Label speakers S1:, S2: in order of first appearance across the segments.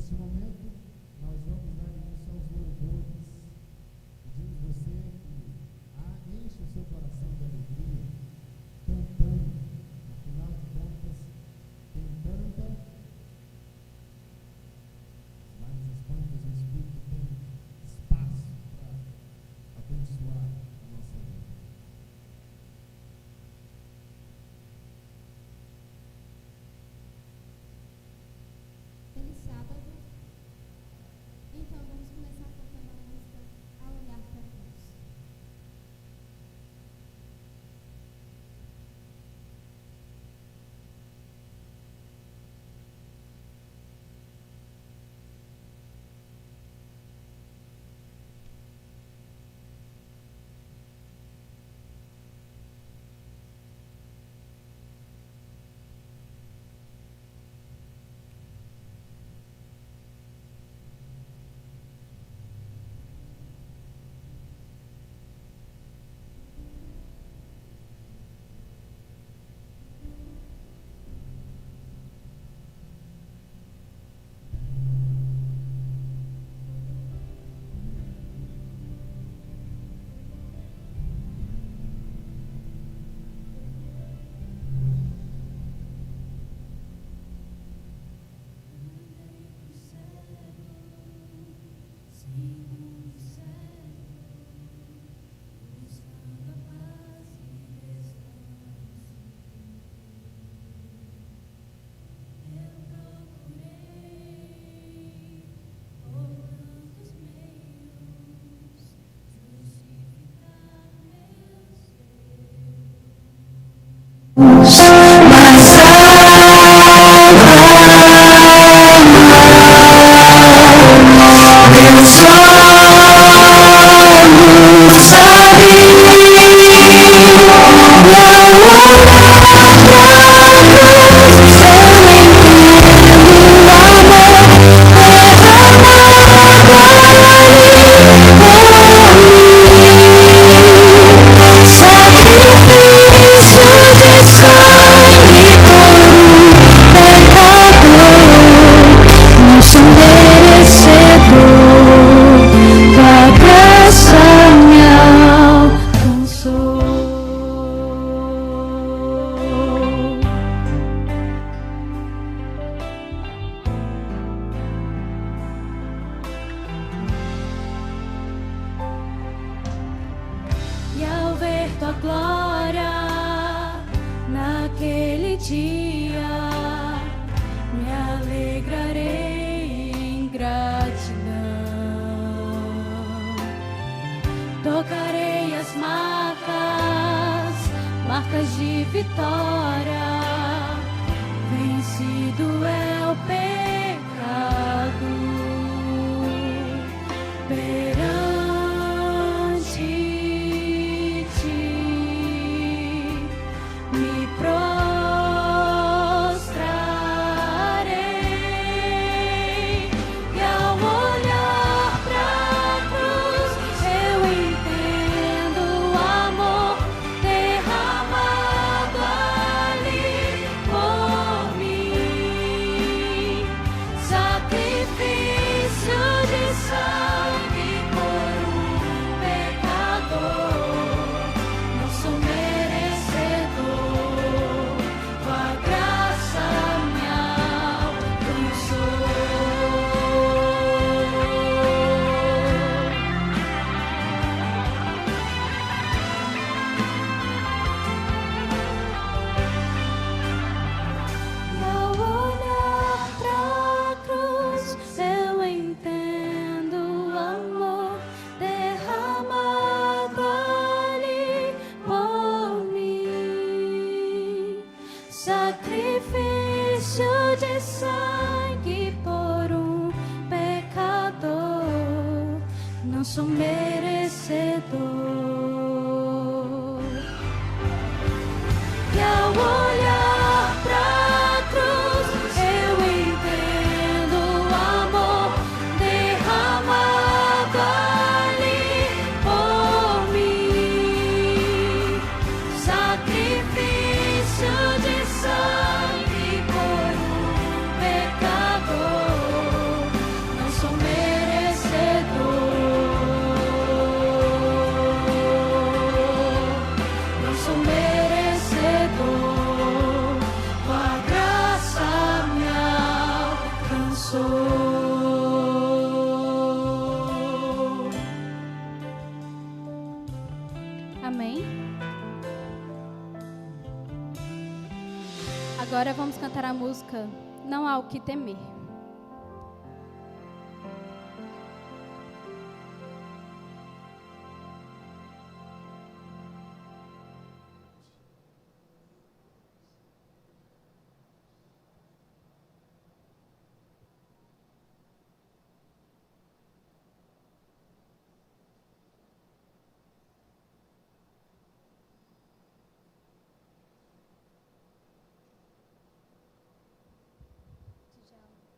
S1: Neste momento, nós vamos dar início aos louvores. Pedimos você que enche o seu coração de alegria, cantando. Afinal de contas, quem canta, mais as plantas do Espírito tem espaço para abençoar a nossa vida.
S2: Feliz sábado. Então vamos começar cantando a música A Olhar para a Cruz.
S3: Sacrifício de sangue por um pecador.
S2: agora vamos cantar a música Não Há O Que Temer.
S3: Djalma.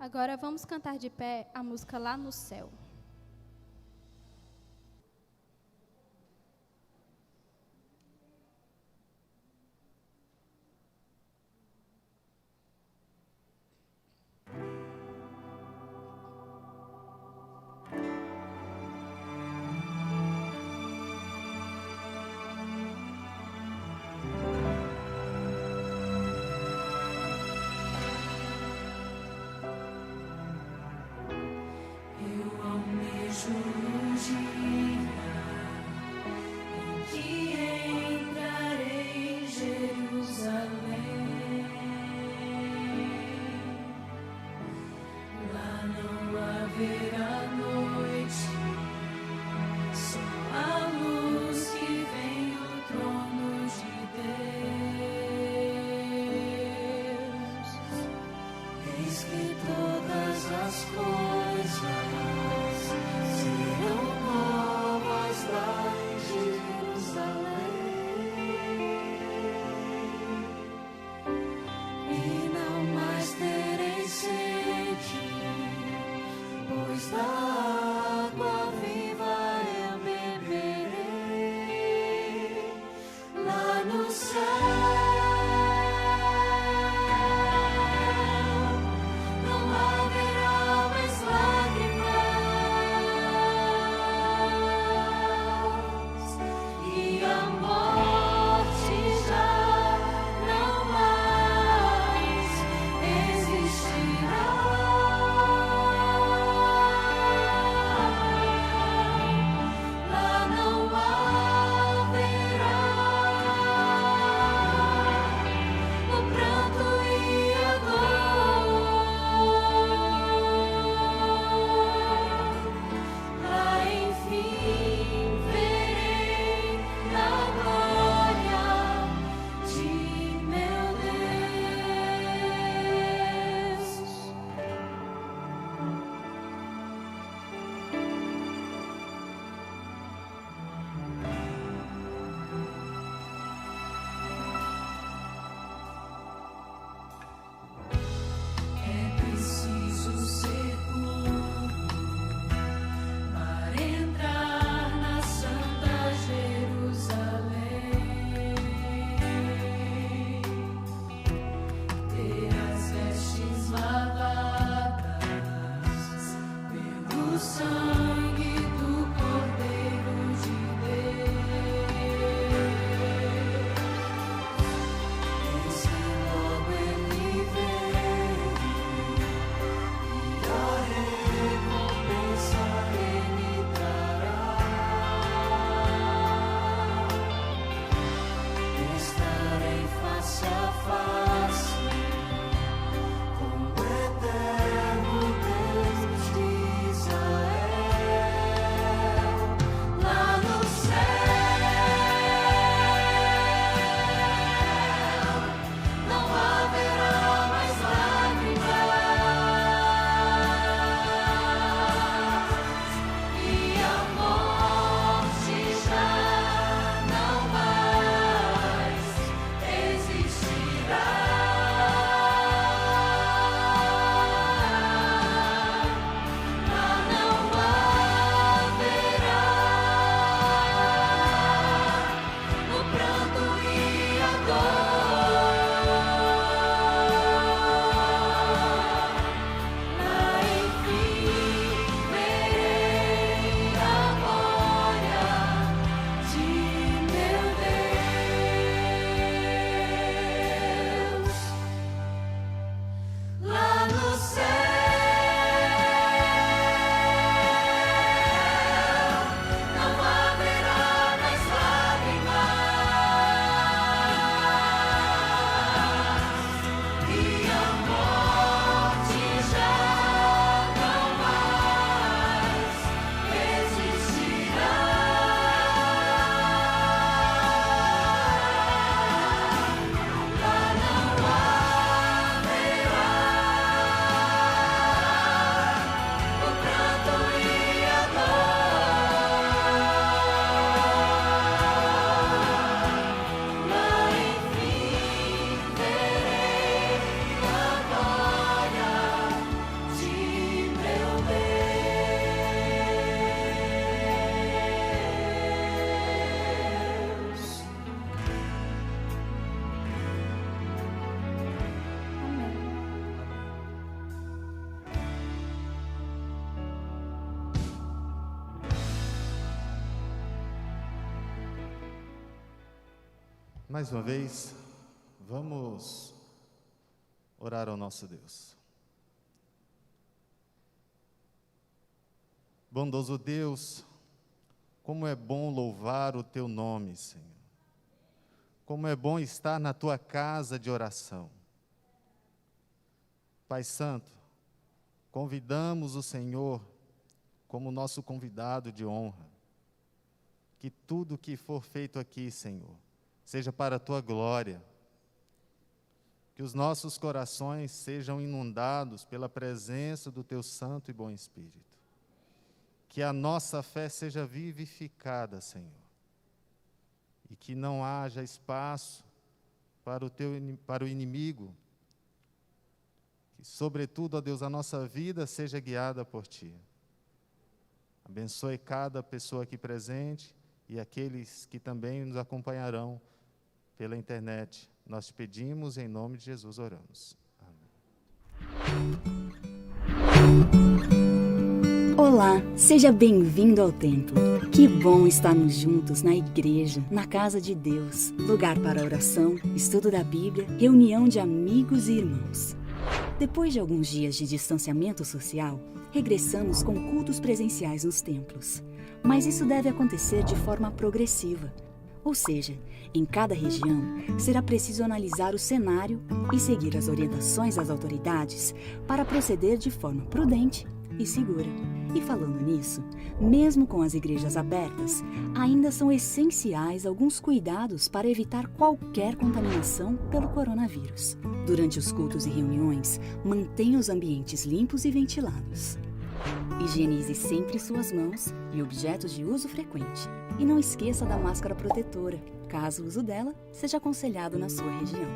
S2: Agora vamos cantar de pé a música Lá no Céu.
S3: Existirá. Mais uma vez, vamos orar ao nosso Deus. Bondoso Deus, como é bom louvar o Teu nome, Senhor. Como é bom estar na Tua casa de oração. Pai Santo, convidamos o Senhor como nosso convidado de honra. Que tudo que for feito aqui, Senhor, seja para a Tua glória. Que os nossos corações sejam inundados pela presença do Teu Santo e Bom Espírito. Que a nossa fé seja vivificada, Senhor. E que não haja espaço para o inimigo. Que, sobretudo, ó Deus, a nossa vida seja guiada por Ti. Abençoe cada pessoa aqui presente e aqueles que também nos acompanharão pela internet. Nós te pedimos, em nome de Jesus oramos. Amém.
S4: Olá, seja bem-vindo ao templo. Que bom estarmos juntos na igreja, na casa de Deus. Lugar para oração, estudo da Bíblia, reunião de amigos e irmãos. Depois de alguns dias de distanciamento social, regressamos com cultos presenciais nos templos. Mas isso deve acontecer de forma progressiva. Ou seja, em cada região, será preciso analisar o cenário e seguir as orientações das autoridades para proceder de forma prudente e segura. E falando nisso, mesmo com as igrejas abertas, ainda são essenciais alguns cuidados para evitar qualquer contaminação pelo coronavírus. Durante os cultos e reuniões, mantenha os ambientes limpos e ventilados. Higienize sempre suas mãos e objetos de uso frequente. E não esqueça da máscara protetora, caso o uso dela seja aconselhado na sua região.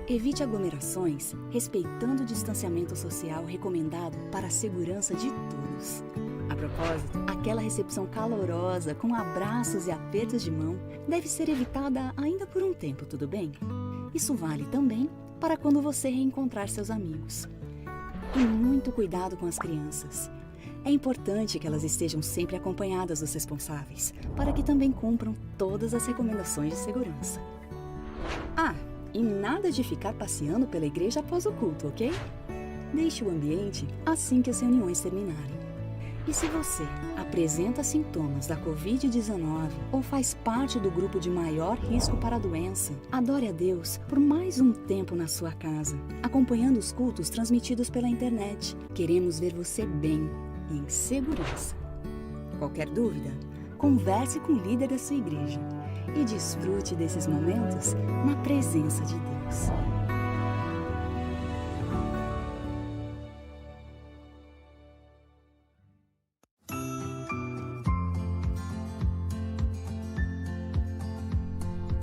S4: Evite aglomerações, respeitando o distanciamento social recomendado para a segurança de todos. A propósito, aquela recepção calorosa com abraços e apertos de mão deve ser evitada ainda por um tempo, tudo bem? Isso vale também para quando você reencontrar seus amigos. E muito cuidado com as crianças. É importante que elas estejam sempre acompanhadas dos responsáveis, para que também cumpram todas as recomendações de segurança. E nada de ficar passeando pela igreja após o culto, ok? Deixe o ambiente assim que as reuniões terminarem. E se você apresenta sintomas da Covid-19 ou faz parte do grupo de maior risco para a doença, adore a Deus por mais um tempo na sua casa, acompanhando os cultos transmitidos pela internet. Queremos ver você bem e em segurança. Qualquer dúvida, converse com o líder da sua igreja e desfrute desses momentos na presença de Deus.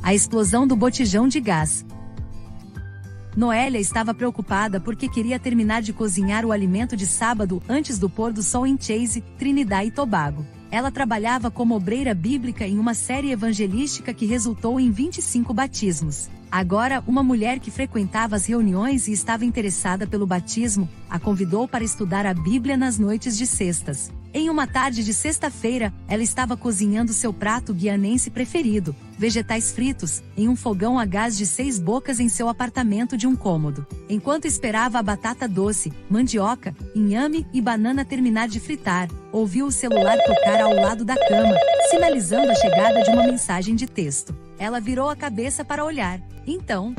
S5: A explosão do botijão de gás. Noélia estava preocupada porque queria terminar de cozinhar o alimento de sábado antes do pôr do sol em Chase, Trinidad e Tobago. Ela trabalhava como obreira bíblica em uma série evangelística que resultou em 25 batismos. Agora, uma mulher que frequentava as reuniões e estava interessada pelo batismo, a convidou para estudar a Bíblia nas noites de sextas. Em uma tarde de sexta-feira, ela estava cozinhando seu prato guianense preferido, vegetais fritos, em um fogão a gás de 6 bocas em seu apartamento de um cômodo. Enquanto esperava a batata doce, mandioca, inhame e banana terminar de fritar, ouviu o celular tocar ao lado da cama, sinalizando a chegada de uma mensagem de texto. Ela virou a cabeça para olhar. Então,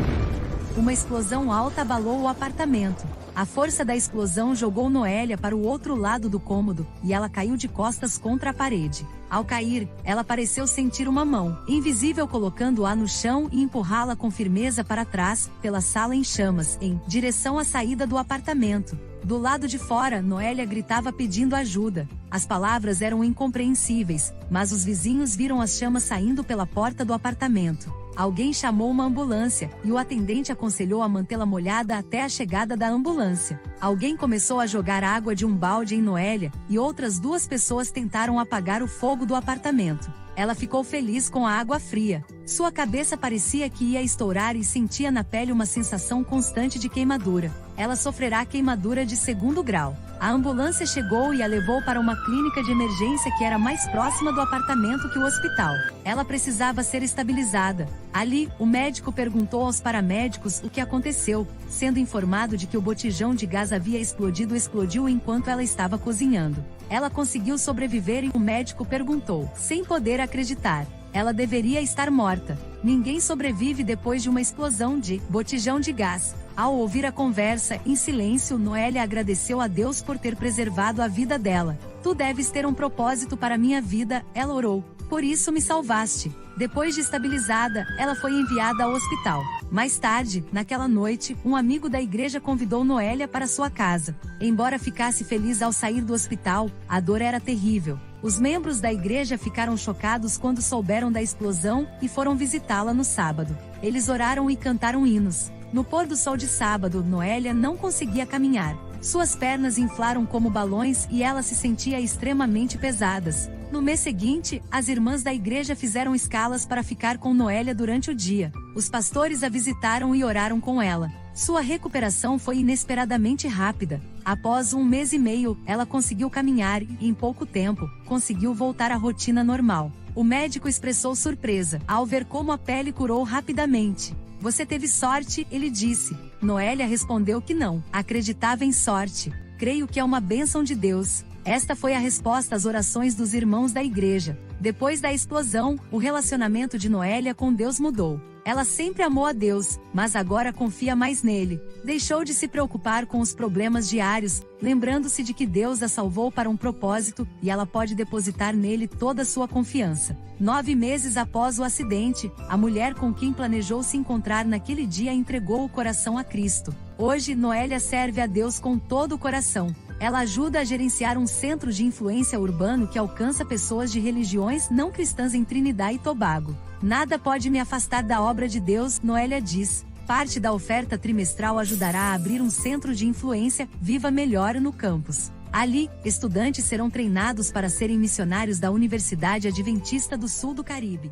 S5: uma explosão alta abalou o apartamento. A força da explosão jogou Noélia para o outro lado do cômodo, e ela caiu de costas contra a parede. Ao cair, ela pareceu sentir uma mão invisível colocando-a no chão e empurrá-la com firmeza para trás, pela sala em chamas, em direção à saída do apartamento. Do lado de fora, Noélia gritava pedindo ajuda. As palavras eram incompreensíveis, mas os vizinhos viram as chamas saindo pela porta do apartamento. Alguém chamou uma ambulância, e o atendente aconselhou a mantê-la molhada até a chegada da ambulância. Alguém começou a jogar água de um balde em Noélia, e outras 2 pessoas tentaram apagar o fogo do apartamento. Ela ficou feliz com a água fria. Sua cabeça parecia que ia estourar e sentia na pele uma sensação constante de queimadura. Ela sofrerá queimadura de 2º grau. A ambulância chegou e a levou para uma clínica de emergência que era mais próxima do apartamento que o hospital. Ela precisava ser estabilizada. Ali, o médico perguntou aos paramédicos o que aconteceu, sendo informado de que o botijão de gás havia explodiu enquanto ela estava cozinhando. Ela conseguiu sobreviver e o médico perguntou, sem poder acreditar. Ela deveria estar morta. Ninguém sobrevive depois de uma explosão de botijão de gás. Ao ouvir a conversa, em silêncio, Noélia agradeceu a Deus por ter preservado a vida dela. Tu deves ter um propósito para minha vida, ela orou. Por isso me salvaste. Depois de estabilizada, ela foi enviada ao hospital. Mais tarde, naquela noite, um amigo da igreja convidou Noélia para sua casa. Embora ficasse feliz ao sair do hospital, a dor era terrível. Os membros da igreja ficaram chocados quando souberam da explosão e foram visitá-la no sábado. Eles oraram e cantaram hinos. No pôr do sol de sábado, Noélia não conseguia caminhar. Suas pernas inflaram como balões e ela se sentia extremamente pesadas. No mês seguinte, as irmãs da igreja fizeram escalas para ficar com Noélia durante o dia. Os pastores a visitaram e oraram com ela. Sua recuperação foi inesperadamente rápida. Após 1 mês e meio, ela conseguiu caminhar e, em pouco tempo, conseguiu voltar à rotina normal. O médico expressou surpresa ao ver como a pele curou rapidamente. Você teve sorte, ele disse. Noélia respondeu que não, acreditava em sorte. Creio que é uma bênção de Deus. Esta foi a resposta às orações dos irmãos da igreja. Depois da explosão, o relacionamento de Noélia com Deus mudou. Ela sempre amou a Deus, mas agora confia mais nele. Deixou de se preocupar com os problemas diários, lembrando-se de que Deus a salvou para um propósito, e ela pode depositar nele toda a sua confiança. 9 meses após o acidente, a mulher com quem planejou se encontrar naquele dia entregou o coração a Cristo. Hoje, Noélia serve a Deus com todo o coração. Ela ajuda a gerenciar um centro de influência urbano que alcança pessoas de religiões não cristãs em Trinidad e Tobago. Nada pode me afastar da obra de Deus, Noélia diz. Parte da oferta trimestral ajudará a abrir um centro de influência Viva Melhor no campus. Ali, estudantes serão treinados para serem missionários da Universidade Adventista do Sul do Caribe.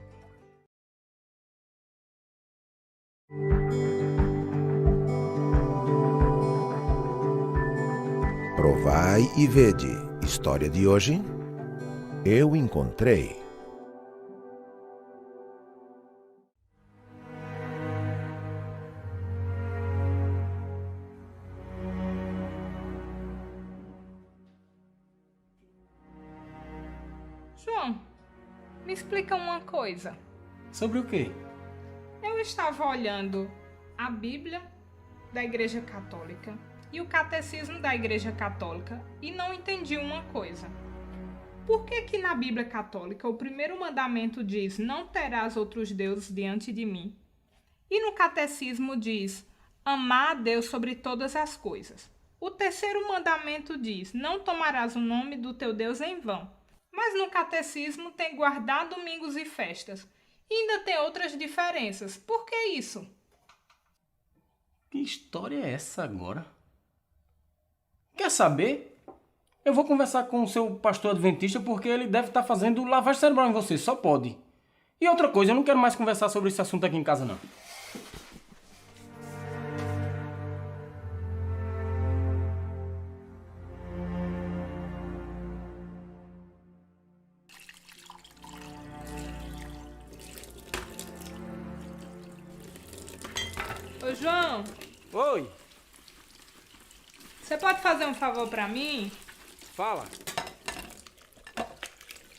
S6: Provai e vede. História de hoje. Eu encontrei.
S7: João, me explica uma coisa.
S8: Sobre o quê?
S7: Eu estava olhando a Bíblia da Igreja Católica e o Catecismo da Igreja Católica e não entendi uma coisa. Por que que na Bíblia Católica o primeiro mandamento diz não terás outros deuses diante de mim? E no Catecismo diz amar a Deus sobre todas as coisas. O terceiro mandamento diz não tomarás o nome do teu Deus em vão. Mas no Catecismo tem guardar domingos e festas. E ainda tem outras diferenças. Por que isso?
S8: Que história é essa agora? Quer saber? Eu vou conversar com o seu pastor adventista porque ele deve estar fazendo lavagem cerebral em você, só pode. E outra coisa, eu não quero mais conversar sobre esse assunto aqui em casa, não.
S7: Ô João,
S8: Oi,
S7: você pode fazer um favor pra mim?
S8: fala.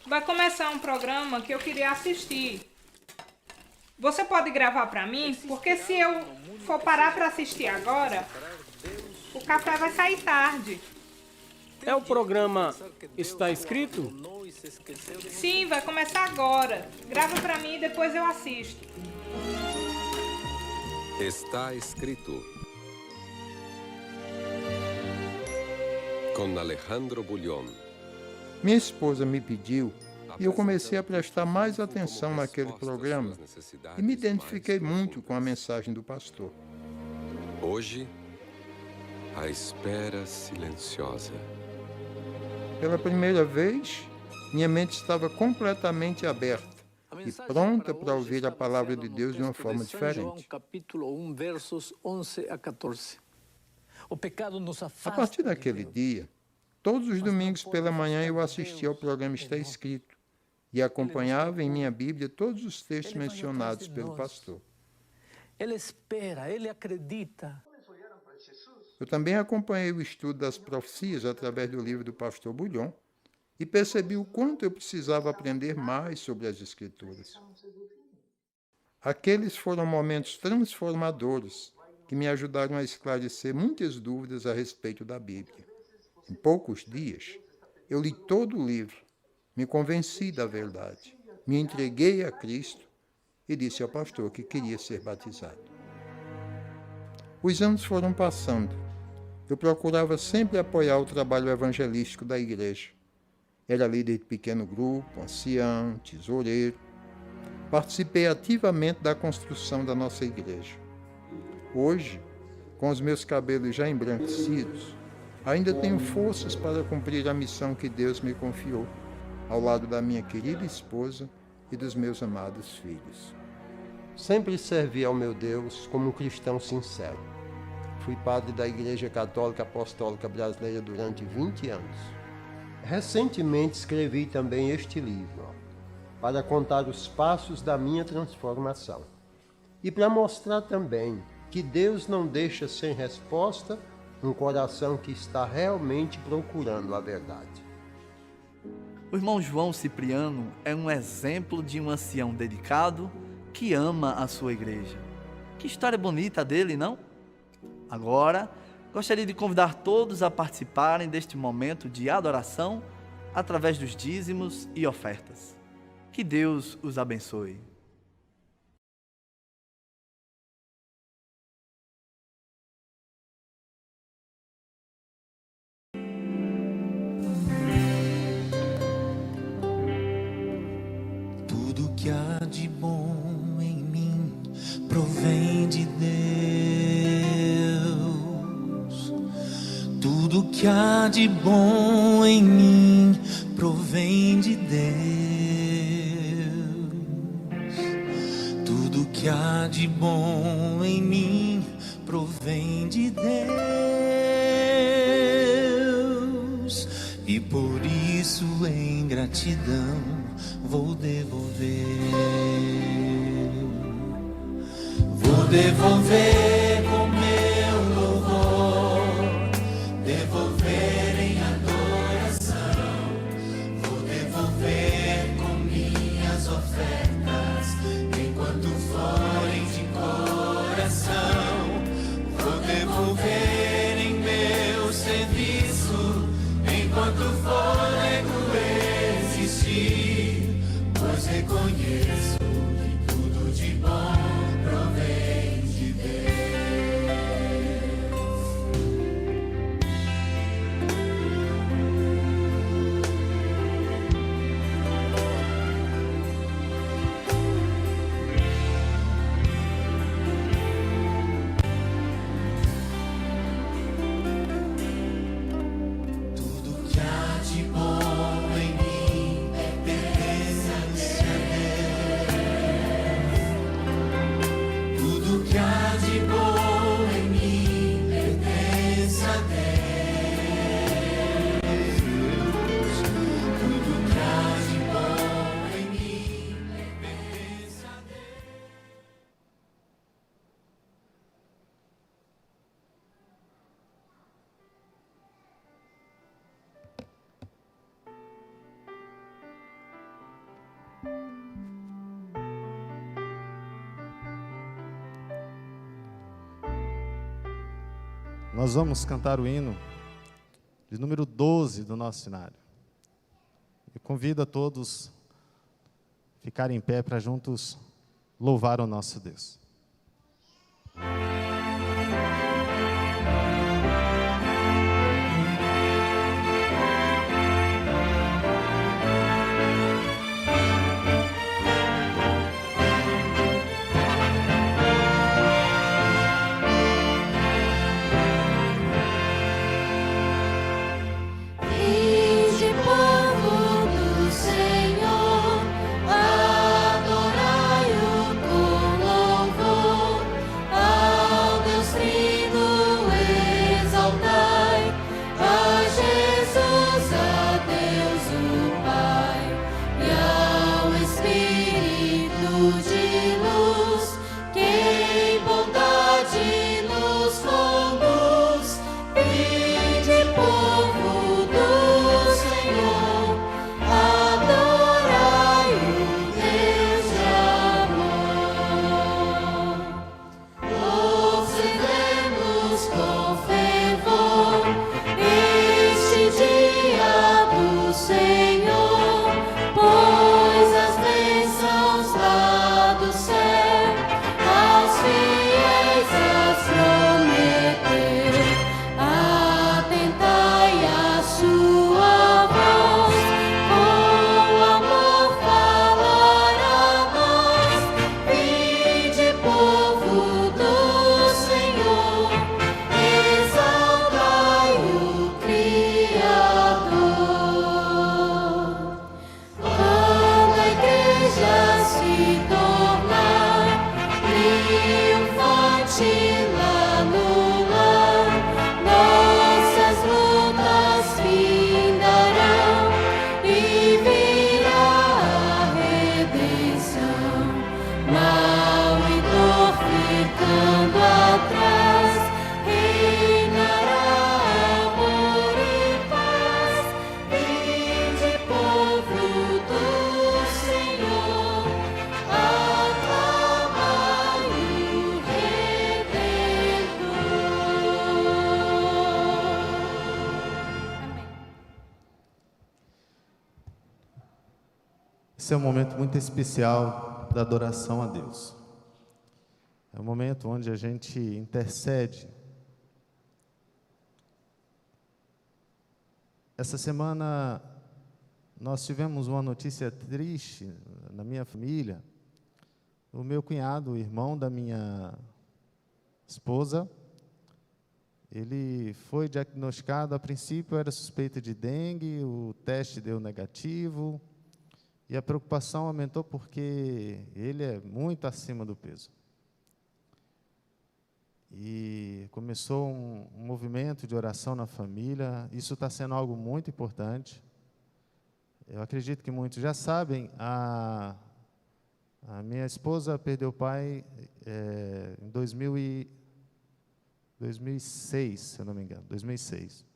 S7: Vai começar um programa que eu queria assistir. Você pode gravar pra mim? Porque se eu for parar pra assistir agora, o café vai sair tarde.
S8: É o programa Está Escrito?
S7: Sim, vai começar agora. Grava pra mim e depois eu assisto.
S9: Está escrito com Alejandro Bullion.
S10: Minha esposa me pediu e eu comecei a prestar mais atenção naquele programa e me identifiquei muito com a mensagem do pastor.
S9: Hoje, a espera silenciosa.
S10: Pela primeira vez, minha mente estava completamente aberta e pronta para ouvir a palavra de Deus de uma forma diferente. A partir daquele dia, todos os domingos pela manhã eu assistia ao programa Está Escrito e acompanhava em minha Bíblia todos os textos mencionados pelo pastor.
S11: Ele espera, ele acredita.
S10: Eu também acompanhei o estudo das profecias através do livro do pastor Bullion e percebi o quanto eu precisava aprender mais sobre as Escrituras. Aqueles foram momentos transformadores que me ajudaram a esclarecer muitas dúvidas a respeito da Bíblia. Em poucos dias, eu li todo o livro, me convenci da verdade, me entreguei a Cristo e disse ao pastor que queria ser batizado. Os anos foram passando. Eu procurava sempre apoiar o trabalho evangelístico da igreja. Era líder de pequeno grupo, ancião, tesoureiro. Participei ativamente da construção da nossa igreja. Hoje, com os meus cabelos já embranquecidos, ainda tenho forças para cumprir a missão que Deus me confiou, ao lado da minha querida esposa e dos meus amados filhos.
S12: Sempre servi ao meu Deus como um cristão sincero. Fui padre da Igreja Católica Apostólica Brasileira durante 20 anos. Recentemente escrevi também este livro, para contar os passos da minha transformação. E para mostrar também que Deus não deixa sem resposta um coração que está realmente procurando a verdade.
S13: O irmão João Cipriano é um exemplo de um ancião dedicado que ama a sua igreja. Que história bonita dele, não? Agora, gostaria de convidar todos a participarem deste momento de adoração através dos dízimos e ofertas. Que Deus os abençoe.
S14: Tudo que há de bom em mim provém de Deus. Tudo que há de bom em mim provém de Deus. Tudo que há de bom em mim provém de Deus. E por isso, em gratidão, vou devolver. Vou devolver com meu louvor, devolver em adoração. Vou devolver com minhas ofertas, enquanto forem de coração. Vou devolver em meu serviço, enquanto fôlego existir, pois reconheço que tudo de bom provém de Deus. Tudo que há de bom em mim pertence a Deus. Tudo que há de bom em mim pertence a Deus. Tudo que há de bom em mim pertence a Deus.
S3: Nós vamos cantar o hino de número 12 do nosso cenário. Eu convido a todos a ficarem em pé para juntos louvar o nosso Deus.
S14: Vinde, povo do Senhor, adorar. mochila no lar, nossas lutas findarão e virá a redenção. Mal e dor ficando atrás, reinará amor e paz. Vinde, povo do Senhor, aclamai o Redentor.
S3: Esse é um momento muito especial da adoração a Deus. É um momento onde a gente intercede. Essa semana nós tivemos uma notícia triste na minha família. O meu cunhado, o irmão da minha esposa, ele foi diagnosticado, a princípio era suspeita de dengue, o teste deu negativo, e a preocupação aumentou porque ele é muito acima do peso. E começou um movimento de oração na família. Isso está sendo algo muito importante. Eu acredito que muitos já sabem, a minha esposa perdeu o pai em 2006, se eu não me engano, 2006.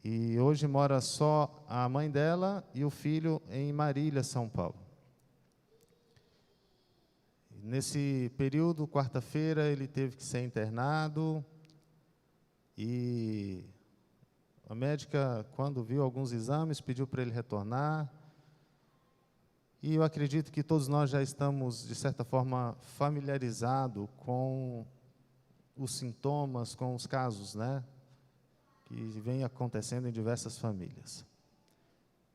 S3: E hoje mora só a mãe dela e o filho em Marília, São Paulo. Nesse período, quarta-feira, ele teve que ser internado e a médica, quando viu alguns exames, pediu para ele retornar. E eu acredito que todos nós já estamos, de certa forma, familiarizados com os sintomas, com os casos, né, que vem acontecendo em diversas famílias.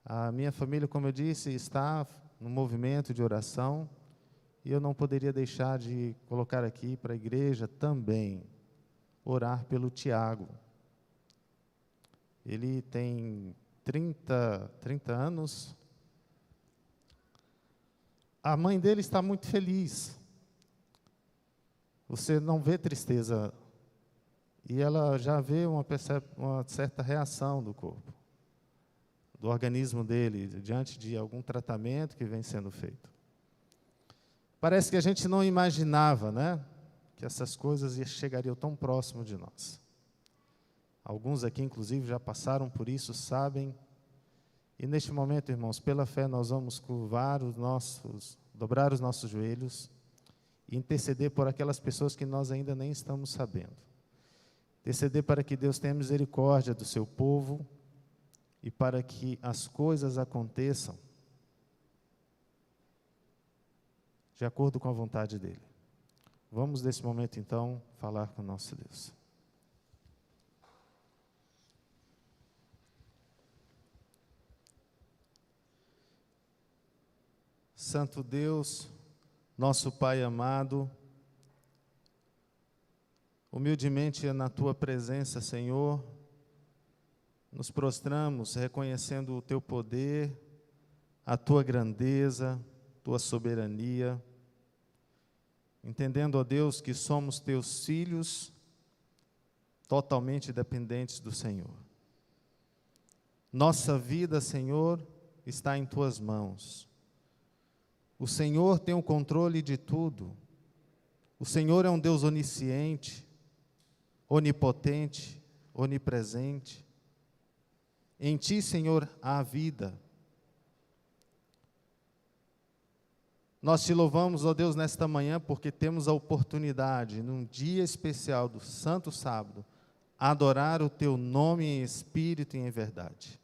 S3: A minha família, como eu disse, está no movimento de oração. E eu não poderia deixar de colocar aqui para a igreja também, orar pelo Tiago. Ele tem 30 anos. A mãe dele está muito feliz. Você não vê tristeza. E ela já vê uma certa reação do corpo, do organismo dele, diante de algum tratamento que vem sendo feito. Parece que a gente não imaginava, né, que essas coisas chegariam tão próximo de nós. Alguns aqui, inclusive, já passaram por isso, sabem. E neste momento, irmãos, pela fé, nós vamos dobrar os nossos joelhos e interceder por aquelas pessoas que nós ainda nem estamos sabendo. Interceder para que Deus tenha misericórdia do seu povo e para que as coisas aconteçam de acordo com a vontade dEle. Vamos, nesse momento, então, falar com o nosso Deus. Santo Deus, nosso Pai amado, humildemente na Tua presença, Senhor, nos prostramos reconhecendo o Teu poder, a Tua grandeza, Tua soberania, entendendo, ó Deus, que somos Teus filhos, totalmente dependentes do Senhor. Nossa vida, Senhor, está em Tuas mãos. O Senhor tem o controle de tudo. O Senhor é um Deus onisciente, onipotente, onipresente. Em Ti, Senhor, há vida. Nós Te louvamos, ó Deus, nesta manhã, porque temos a oportunidade, num dia especial do Santo Sábado, adorar o Teu nome em espírito e em verdade.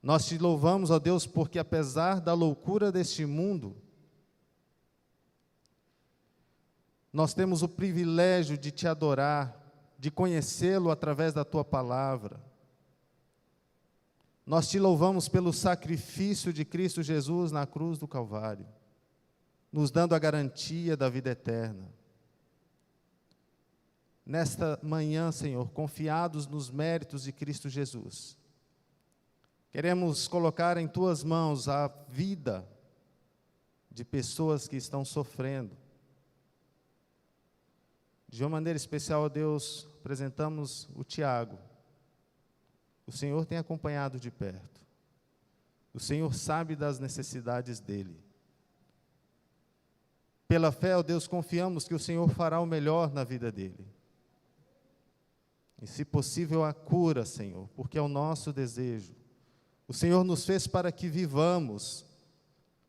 S3: Nós Te louvamos, ó Deus, porque apesar da loucura deste mundo, nós temos o privilégio de Te adorar, de conhecê-lo através da Tua palavra. Nós Te louvamos pelo sacrifício de Cristo Jesus na cruz do Calvário, nos dando a garantia da vida eterna. Nesta manhã, Senhor, confiados nos méritos de Cristo Jesus, queremos colocar em Tuas mãos a vida de pessoas que estão sofrendo, De uma maneira especial, ó Deus, apresentamos o Tiago. O Senhor tem acompanhado de perto. O Senhor sabe das necessidades dele. Pela fé, ó Deus, confiamos que o Senhor fará o melhor na vida dele. E, se possível, a cura, Senhor, porque é o nosso desejo. O Senhor nos fez para que vivamos,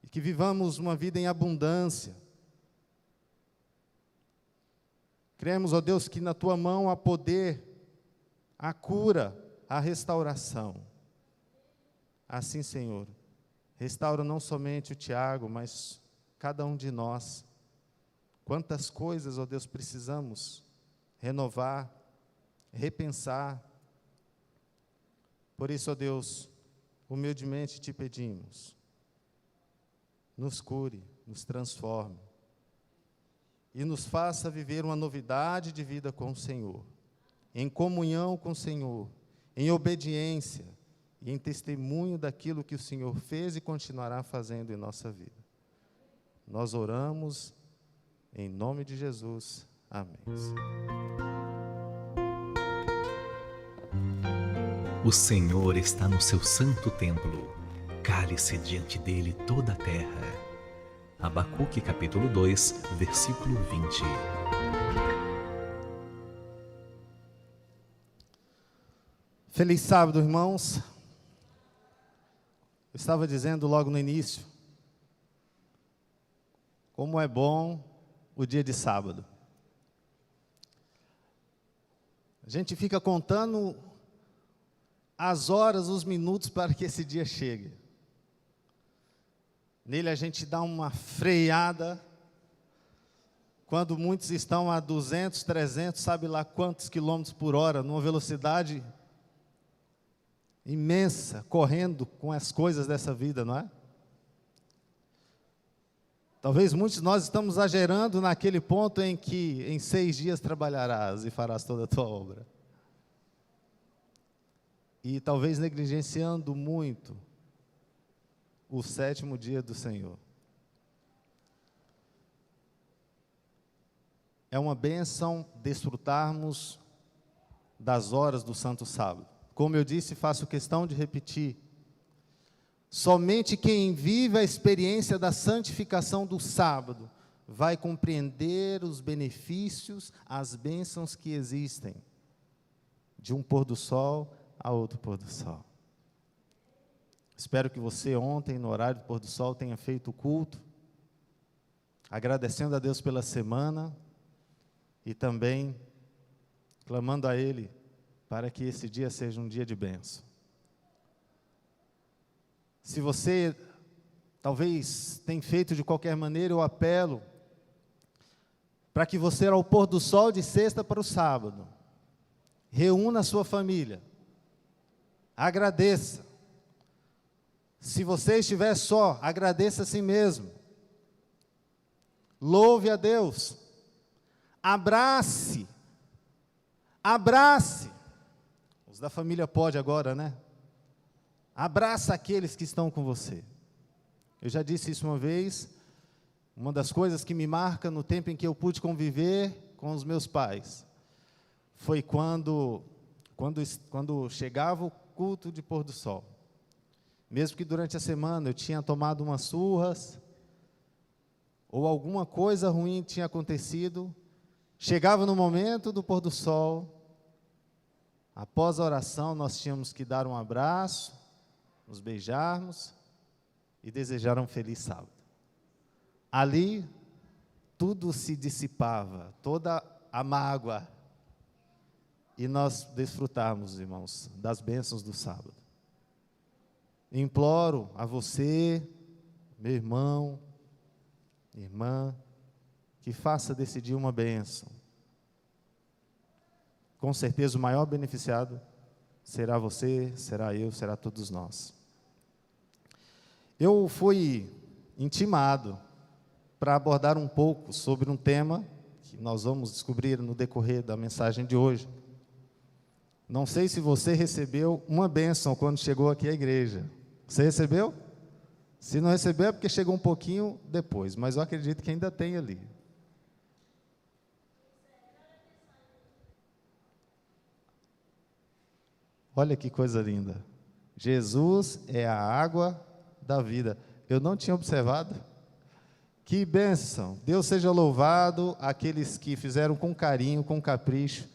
S3: e que vivamos uma vida em abundância. Cremos, ó Deus, que na Tua mão há poder, a cura, a restauração. Assim, Senhor, restaura não somente o Tiago, mas cada um de nós. Quantas coisas, ó Deus, precisamos renovar, repensar. Por isso, ó Deus, humildemente te pedimos, nos cure, nos transforme e nos faça viver uma novidade de vida com o Senhor, em comunhão com o Senhor, em obediência e em testemunho daquilo que o Senhor fez e continuará fazendo em nossa vida. Nós oramos em nome de Jesus. Amém.
S15: O Senhor está no seu santo templo. Cale-se diante dele toda a terra. Abacuque capítulo 2, versículo 20.
S3: Feliz sábado, irmãos. Eu estava dizendo logo no início, como é bom o dia de sábado. A gente fica contando as horas, os minutos para que esse dia chegue. Nele a gente dá uma freada, quando muitos estão a 200, 300, sabe lá quantos quilômetros por hora, numa velocidade imensa, correndo com as coisas dessa vida, não é? Talvez muitos de nós estamos exagerando naquele ponto em que em 6 dias trabalharás e farás toda a tua obra. E talvez negligenciando muito o 7º dia do Senhor. É uma bênção desfrutarmos das horas do Santo Sábado. Como eu disse, faço questão de repetir. Somente quem vive a experiência da santificação do sábado vai compreender os benefícios, as bênçãos que existem de um pôr do sol a outro pôr do sol. Espero que você ontem, no horário do pôr do sol, tenha feito o culto, agradecendo a Deus pela semana e também clamando a Ele para que esse dia seja um dia de bênção. Se você talvez tenha feito de qualquer maneira, eu apelo para que você, ao pôr do sol de sexta para o sábado, reúna a sua família, agradeça. Se você estiver só, agradeça a si mesmo. Louve a Deus. Abrace. Abrace. Os da família pode agora, né? Abraça aqueles que estão com você. Eu já disse isso uma vez. Uma das coisas que me marca no tempo em que eu pude conviver com os meus pais foi quando chegava o culto de pôr do sol. Mesmo que durante a semana eu tinha tomado umas surras, ou alguma coisa ruim tinha acontecido, chegava no momento do pôr do sol, após a oração nós tínhamos que dar um abraço, nos beijarmos e desejar um feliz sábado. Ali, tudo se dissipava, toda a mágoa, e nós desfrutarmos, irmãos, das bênçãos do sábado. Imploro a você, meu irmão, irmã, que faça desse dia uma bênção. Com certeza o maior beneficiado será você, será eu, será todos nós. Eu fui intimado para abordar um pouco sobre um tema que nós vamos descobrir no decorrer da mensagem de hoje. Não sei se você recebeu uma bênção quando chegou aqui à igreja. Você recebeu? Se não recebeu é porque chegou um pouquinho depois, mas eu acredito que ainda tem ali. Olha que coisa linda. Jesus é a água da vida. Eu não tinha observado. Que bênção. Deus seja louvado, aqueles que fizeram com carinho, com capricho,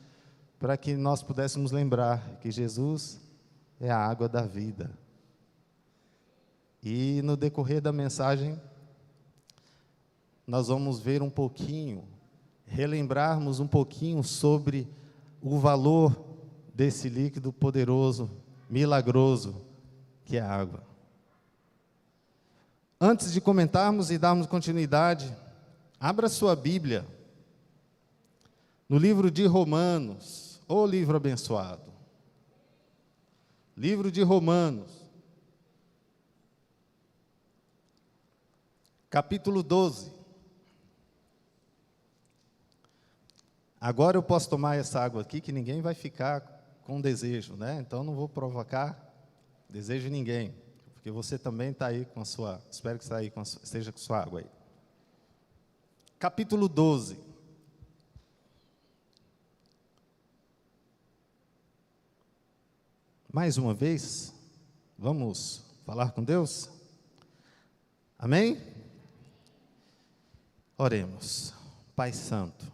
S3: para que nós pudéssemos lembrar que Jesus é a água da vida. E no decorrer da mensagem, nós vamos ver um pouquinho, relembrarmos um pouquinho sobre o valor desse líquido poderoso, milagroso, que é a água. Antes de comentarmos e darmos continuidade, abra sua Bíblia no livro de Romanos, o livro abençoado. Livro de Romanos, capítulo 12. Agora eu posso tomar essa água aqui, que ninguém vai ficar com desejo, né? Então não vou provocar desejo de ninguém, porque você também está aí com a sua, espero que está aí esteja com sua água aí. Capítulo 12. Mais uma vez, vamos falar com Deus? Amém? Oremos. Pai Santo,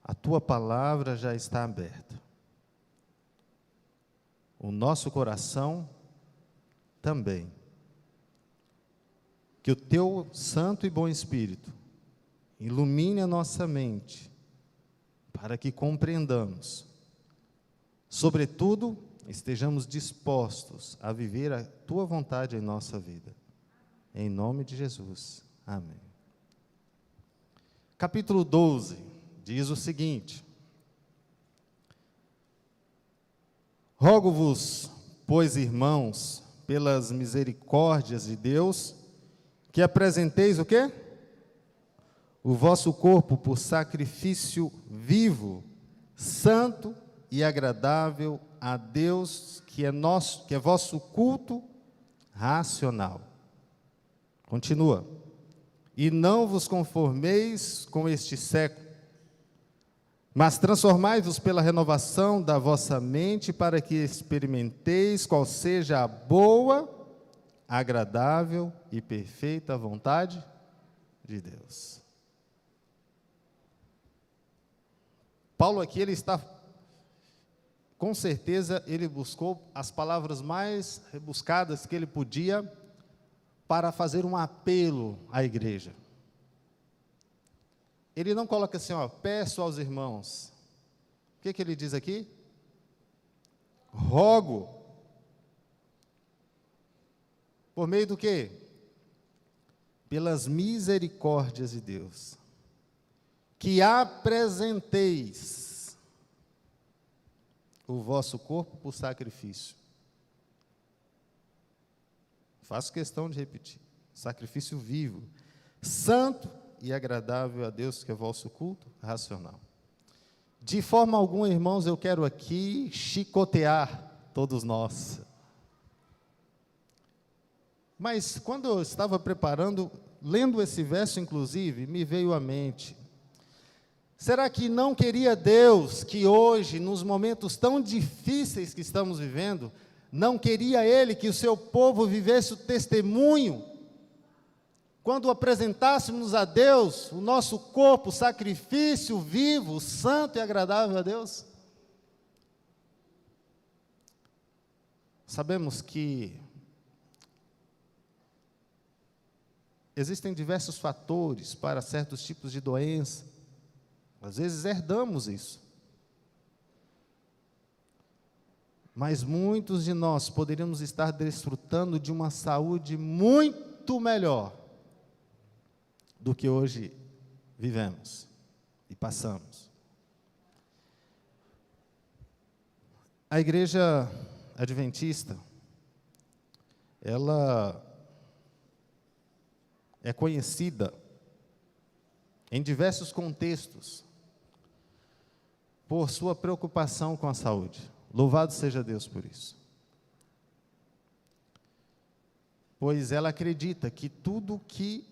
S3: a Tua palavra já está aberta. O nosso coração também. Que o Teu Santo e Bom Espírito ilumine a nossa mente, para que compreendamos. Sobretudo, estejamos dispostos a viver a Tua vontade em nossa vida. Em nome de Jesus. Amém. Capítulo 12 diz o seguinte: Rogo-vos, pois, irmãos, pelas misericórdias de Deus, que apresenteis o quê? O vosso corpo por sacrifício vivo, santo e agradável a Deus, que é vosso culto racional. Continua. E não vos conformeis com este século, mas transformai-vos pela renovação da vossa mente, para que experimenteis qual seja a boa, agradável e perfeita vontade de Deus. Paulo aqui, ele está, com certeza, ele buscou as palavras mais rebuscadas que ele podia para fazer um apelo à igreja. Ele não coloca assim, peço aos irmãos. O que ele diz aqui? Rogo. Por meio do quê? Pelas misericórdias de Deus, que apresenteis o vosso corpo por sacrifício. Faço questão de repetir. Sacrifício vivo, santo e agradável a Deus, que é vosso culto racional. De forma alguma, irmãos, eu quero aqui chicotear todos nós. Mas quando eu estava preparando, lendo esse verso, inclusive, me veio à mente: será que não queria Deus que hoje, nos momentos tão difíceis que estamos vivendo, não queria Ele que o seu povo vivesse o testemunho, quando apresentássemos a Deus o nosso corpo, sacrifício vivo, santo e agradável a Deus? Sabemos que existem diversos fatores para certos tipos de doença. Às vezes herdamos isso. Mas muitos de nós poderíamos estar desfrutando de uma saúde muito melhor do que hoje vivemos e passamos. A igreja adventista, ela é conhecida em diversos contextos por sua preocupação com a saúde. Louvado seja Deus por isso. Pois ela acredita que tudo que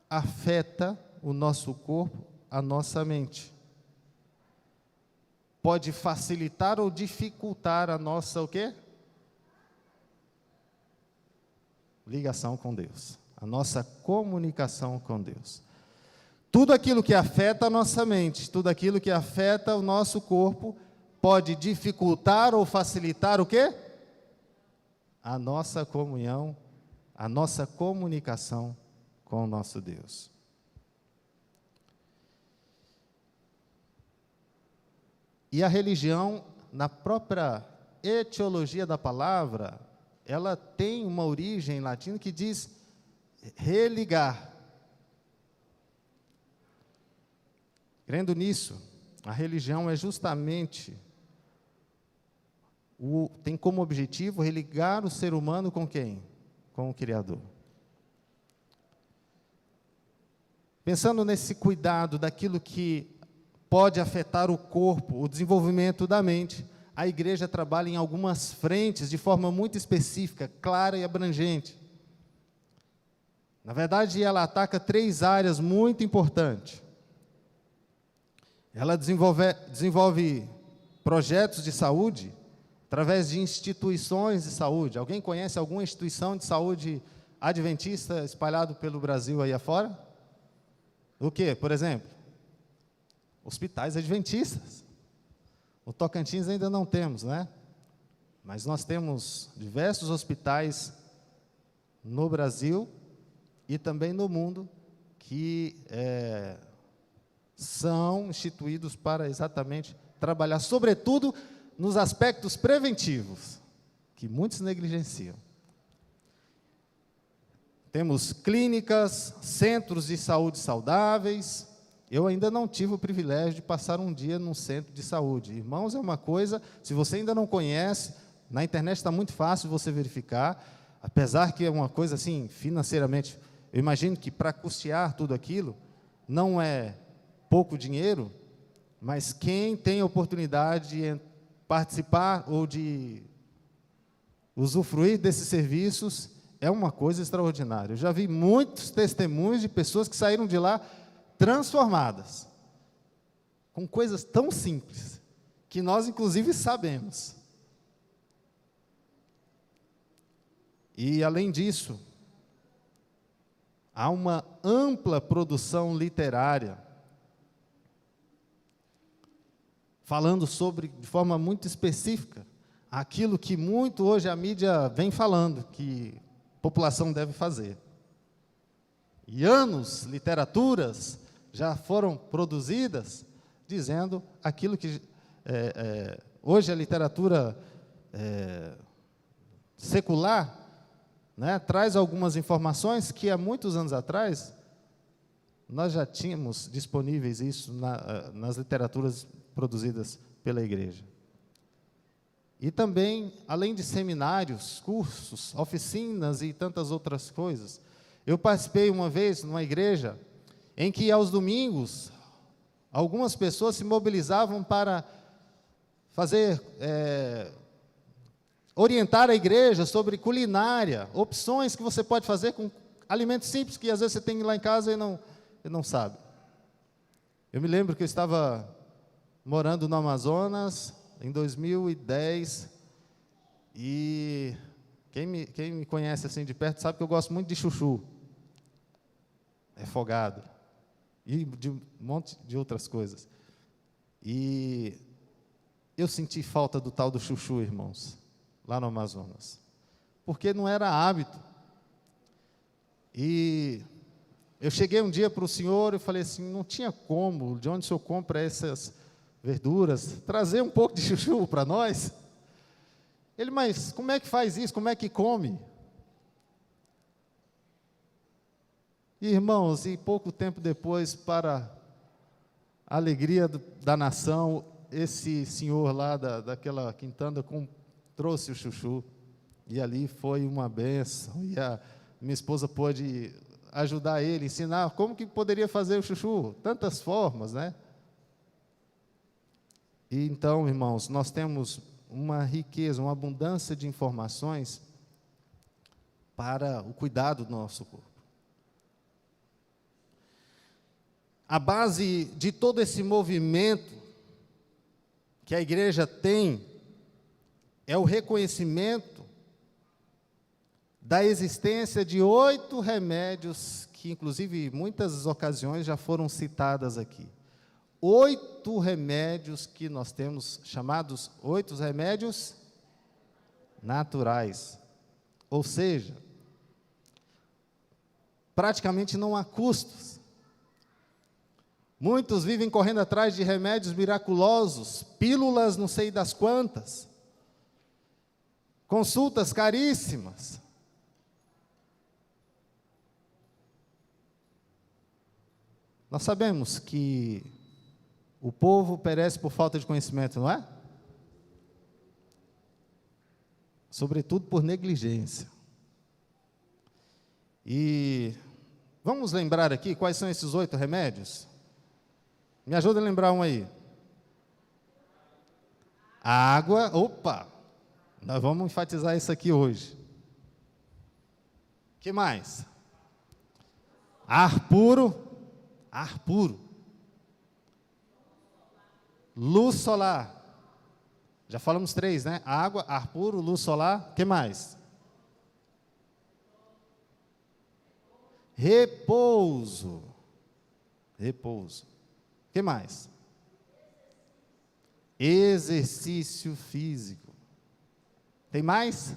S3: afeta o nosso corpo, a nossa mente, pode facilitar ou dificultar a nossa o quê? Ligação com Deus, a nossa comunicação com Deus. Tudo aquilo que afeta a nossa mente, tudo aquilo que afeta o nosso corpo, pode dificultar ou facilitar o quê? A nossa comunhão, a nossa comunicação com o nosso Deus. E a religião, na própria etiologia da palavra, ela tem uma origem latina que diz religar. Crendo nisso, a religião é justamente, tem como objetivo religar o ser humano com quem? Com o Criador. Pensando nesse cuidado daquilo que pode afetar o corpo, o desenvolvimento da mente, a igreja trabalha em algumas frentes de forma muito específica, clara e abrangente. Na verdade, ela ataca 3 áreas muito importantes. Ela desenvolve projetos de saúde através de instituições de saúde. Alguém conhece alguma instituição de saúde adventista espalhado pelo Brasil aí afora? O quê, por exemplo? Hospitais adventistas. O Tocantins ainda não temos, né? Mas nós temos diversos hospitais no Brasil e também no mundo que são instituídos para exatamente trabalhar, sobretudo, nos aspectos preventivos, que muitos negligenciam. Temos clínicas, centros de saúde saudáveis. Eu ainda não tive o privilégio de passar um dia num centro de saúde. Irmãos, é uma coisa, se você ainda não conhece, na internet está muito fácil você verificar, apesar que é uma coisa assim, financeiramente, eu imagino que para custear tudo aquilo, não é pouco dinheiro, mas quem tem a oportunidade de participar ou de usufruir desses serviços, é uma coisa extraordinária. Eu já vi muitos testemunhos de pessoas que saíram de lá transformadas, com coisas tão simples, que nós, inclusive, sabemos. E, além disso, há uma ampla produção literária, falando sobre, de forma muito específica, aquilo que muito hoje a mídia vem falando, que a população deve fazer. E anos, literaturas já foram produzidas dizendo aquilo que hoje a literatura secular, né, traz algumas informações que há muitos anos atrás nós já tínhamos disponíveis isso nas literaturas produzidas pela igreja. E também, além de seminários, cursos, oficinas e tantas outras coisas, eu participei uma vez numa igreja em que, aos domingos, algumas pessoas se mobilizavam para fazer, orientar a igreja sobre culinária, opções que você pode fazer com alimentos simples que às vezes você tem lá em casa e não sabe. Eu me lembro que eu estava morando no Amazonas em 2010 e quem me conhece assim de perto sabe que eu gosto muito de chuchu, refogado e de um monte de outras coisas. E eu senti falta do tal do chuchu, irmãos, lá no Amazonas, porque não era hábito. E eu cheguei um dia para o senhor e falei assim, não tinha como, de onde o senhor compra essas verduras, trazer um pouco de chuchu para nós? Ele, mas como é que faz isso? Como é que come? Irmãos, e pouco tempo depois, para a alegria da nação, esse senhor lá daquela quintanda trouxe o chuchu, e ali foi uma bênção, e a minha esposa pôde ajudar ele, ensinar como que poderia fazer o chuchu, tantas formas, né? E então, irmãos, nós temos uma riqueza, uma abundância de informações para o cuidado do nosso corpo. A base de todo esse movimento que a igreja tem é o reconhecimento da existência de 8 remédios, que inclusive em muitas ocasiões já foram citadas aqui. 8 remédios que nós temos, chamados 8 remédios naturais. Ou seja, praticamente não há custos. Muitos vivem correndo atrás de remédios miraculosos, pílulas não sei das quantas, consultas caríssimas. Nós sabemos que o povo perece por falta de conhecimento, não é? Sobretudo por negligência. E vamos lembrar aqui quais são esses 8 remédios? Me ajuda a lembrar um aí. A água, opa, nós vamos enfatizar isso aqui hoje. O que mais? Ar puro. Ar puro. Luz solar. Já falamos 3, né? Água, ar puro, luz solar. O que mais? Repouso. Repouso. O que mais? Exercício físico. Tem mais?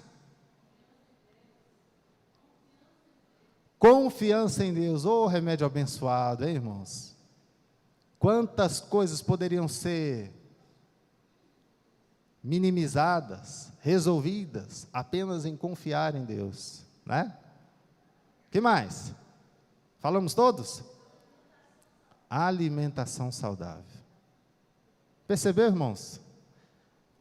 S3: Confiança em Deus. Oh, remédio abençoado, hein, irmãos? Quantas coisas poderiam ser minimizadas, resolvidas, apenas em confiar em Deus, né? O que mais? Falamos todos? Alimentação saudável. Percebeu, irmãos?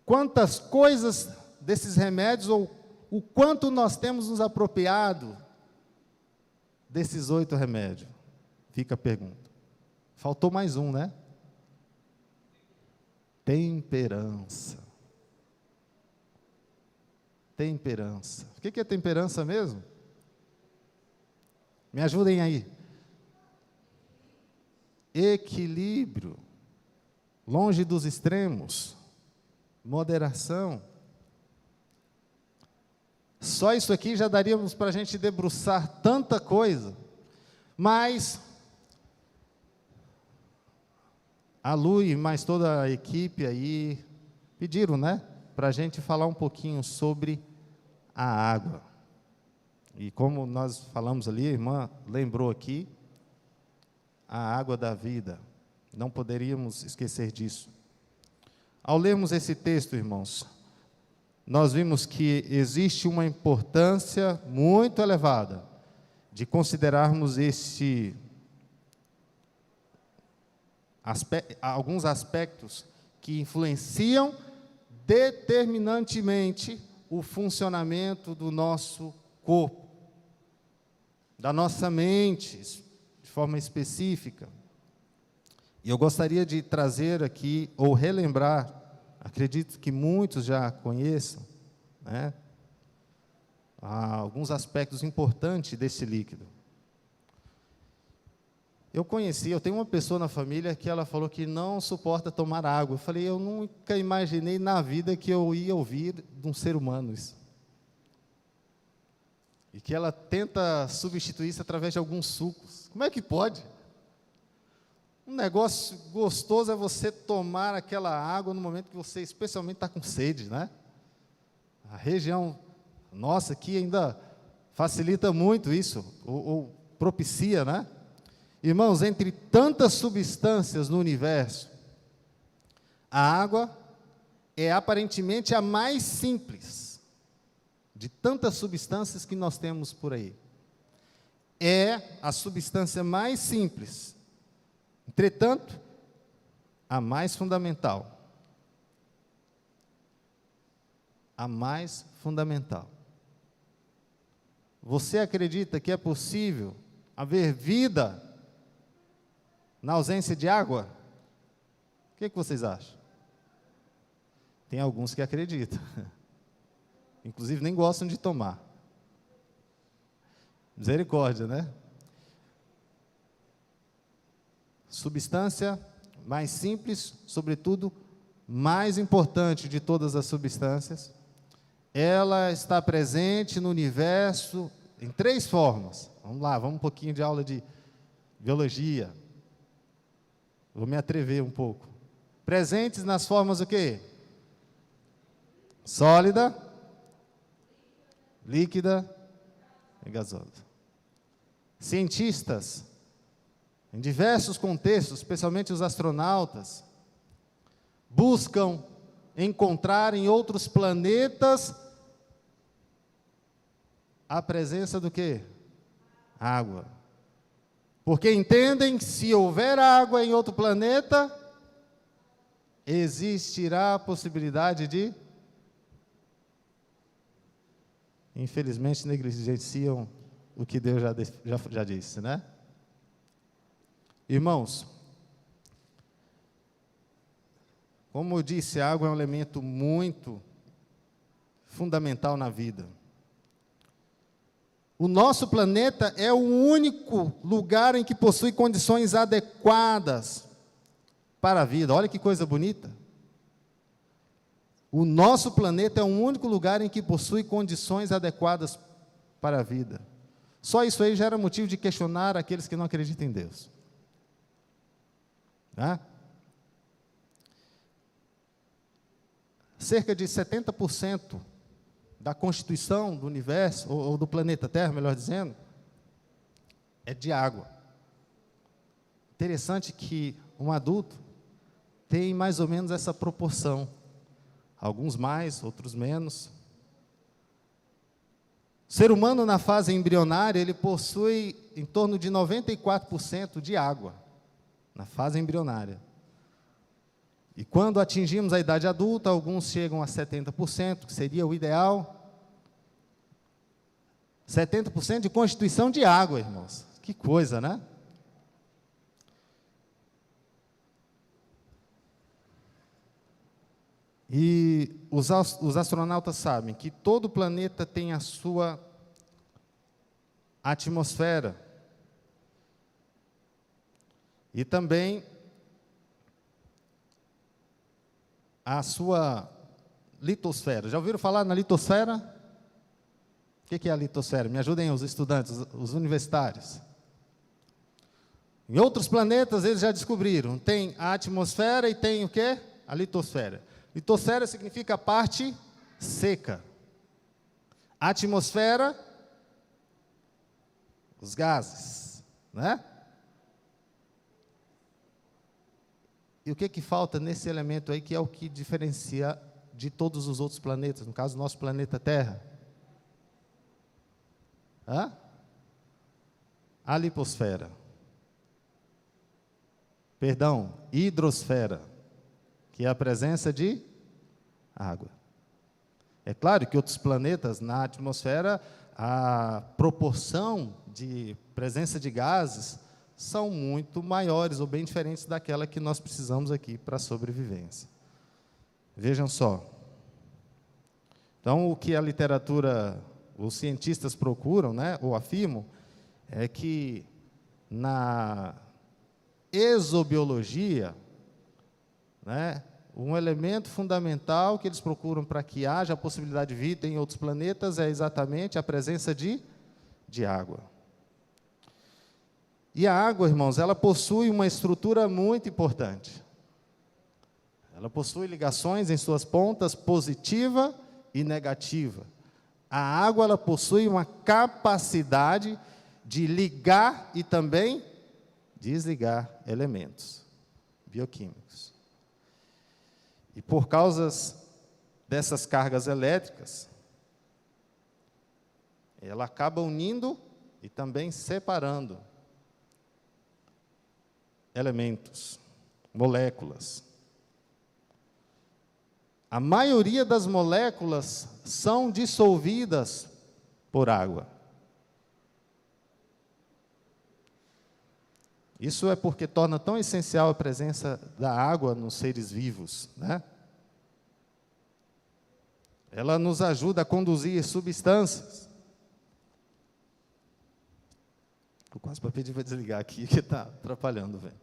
S3: Quantas coisas desses remédios, ou o quanto nós temos nos apropriado desses 8 remédios? Fica a pergunta. Faltou mais um, né? Temperança. Temperança. O que é temperança mesmo? Me ajudem aí. Equilíbrio. Longe dos extremos. Moderação. Só isso aqui já daríamos para a gente debruçar tanta coisa, mas a Lu e mais toda a equipe aí pediram, né, para a gente falar um pouquinho sobre a água. E como nós falamos ali, a irmã lembrou aqui, a água da vida, não poderíamos esquecer disso. Ao lermos esse texto, irmãos, nós vimos que existe uma importância muito elevada de considerarmos alguns aspectos que influenciam determinantemente o funcionamento do nosso corpo, da nossa mente, de forma específica. E eu gostaria de trazer aqui, ou relembrar, acredito que muitos já conheçam, né, alguns aspectos importantes desse líquido. Eu tenho uma pessoa na família que ela falou que não suporta tomar água. Eu falei, eu nunca imaginei na vida que eu ia ouvir de um ser humano isso. E que ela tenta substituir isso através de alguns sucos. Como é que pode? Um negócio gostoso é você tomar aquela água no momento que você especialmente está com sede, né? A região nossa aqui ainda facilita muito isso, ou propicia, né? Irmãos, entre tantas substâncias no universo, a água é aparentemente a mais simples de tantas substâncias que nós temos por aí. É a substância mais simples, entretanto, a mais fundamental. A mais fundamental. Você acredita que é possível haver vida na ausência de água? O que vocês acham? Tem alguns que acreditam. Inclusive nem gostam de tomar. Misericórdia, né? Substância mais simples, sobretudo, mais importante de todas as substâncias, ela está presente no universo em 3 formas. Vamos lá, vamos um pouquinho de aula de biologia. Vou me atrever um pouco. Presentes nas formas o quê? Sólida, líquida e gasosa. Cientistas, em diversos contextos, especialmente os astronautas, buscam encontrar em outros planetas a presença do quê? Água. Porque entendem que se houver água em outro planeta, existirá a possibilidade de... Infelizmente, negligenciam o que Deus já disse, né? Irmãos, como eu disse, a água é um elemento muito fundamental na vida. O nosso planeta é o único lugar em que possui condições adequadas para a vida. Olha que coisa bonita. O nosso planeta é o único lugar em que possui condições adequadas para a vida. Só isso aí já era motivo de questionar aqueles que não acreditam em Deus. Né? Cerca de 70% da constituição do universo, ou do planeta Terra, melhor dizendo, é de água. Interessante que um adulto tem mais ou menos essa proporção. Alguns mais, outros menos. O ser humano, na fase embrionária, ele possui em torno de 94% de água, na fase embrionária. E quando atingimos a idade adulta, alguns chegam a 70%, que seria o ideal. 70% de constituição de água, irmãos. Que coisa, né? E os astronautas sabem que todo planeta tem a sua atmosfera. E também a sua litosfera. Já ouviram falar na litosfera? O que é a litosfera? Me ajudem os estudantes, os universitários. Em outros planetas eles já descobriram. Tem a atmosfera e tem o quê? A litosfera. Litosfera significa parte seca. A atmosfera, os gases, né? E o que falta nesse elemento aí, que é o que diferencia de todos os outros planetas, no caso, o nosso planeta Terra? A liposfera. Perdão, hidrosfera, que é a presença de água. É claro que outros planetas, na atmosfera, a proporção de presença de gases são muito maiores ou bem diferentes daquela que nós precisamos aqui para a sobrevivência. Vejam só. Então, o que a literatura, os cientistas procuram, né, ou afirmam, é que na exobiologia, né, um elemento fundamental que eles procuram para que haja a possibilidade de vida em outros planetas é exatamente a presença de água. E a água, irmãos, ela possui uma estrutura muito importante. Ela possui ligações em suas pontas positiva e negativa. A água, ela possui uma capacidade de ligar e também desligar elementos bioquímicos. E por causa dessas cargas elétricas, ela acaba unindo e também separando elementos, moléculas. A maioria das moléculas são dissolvidas por água. Isso é porque torna tão essencial a presença da água nos seres vivos, né? Ela nos ajuda a conduzir substâncias. Estou quase para pedir para desligar aqui, que está atrapalhando, velho.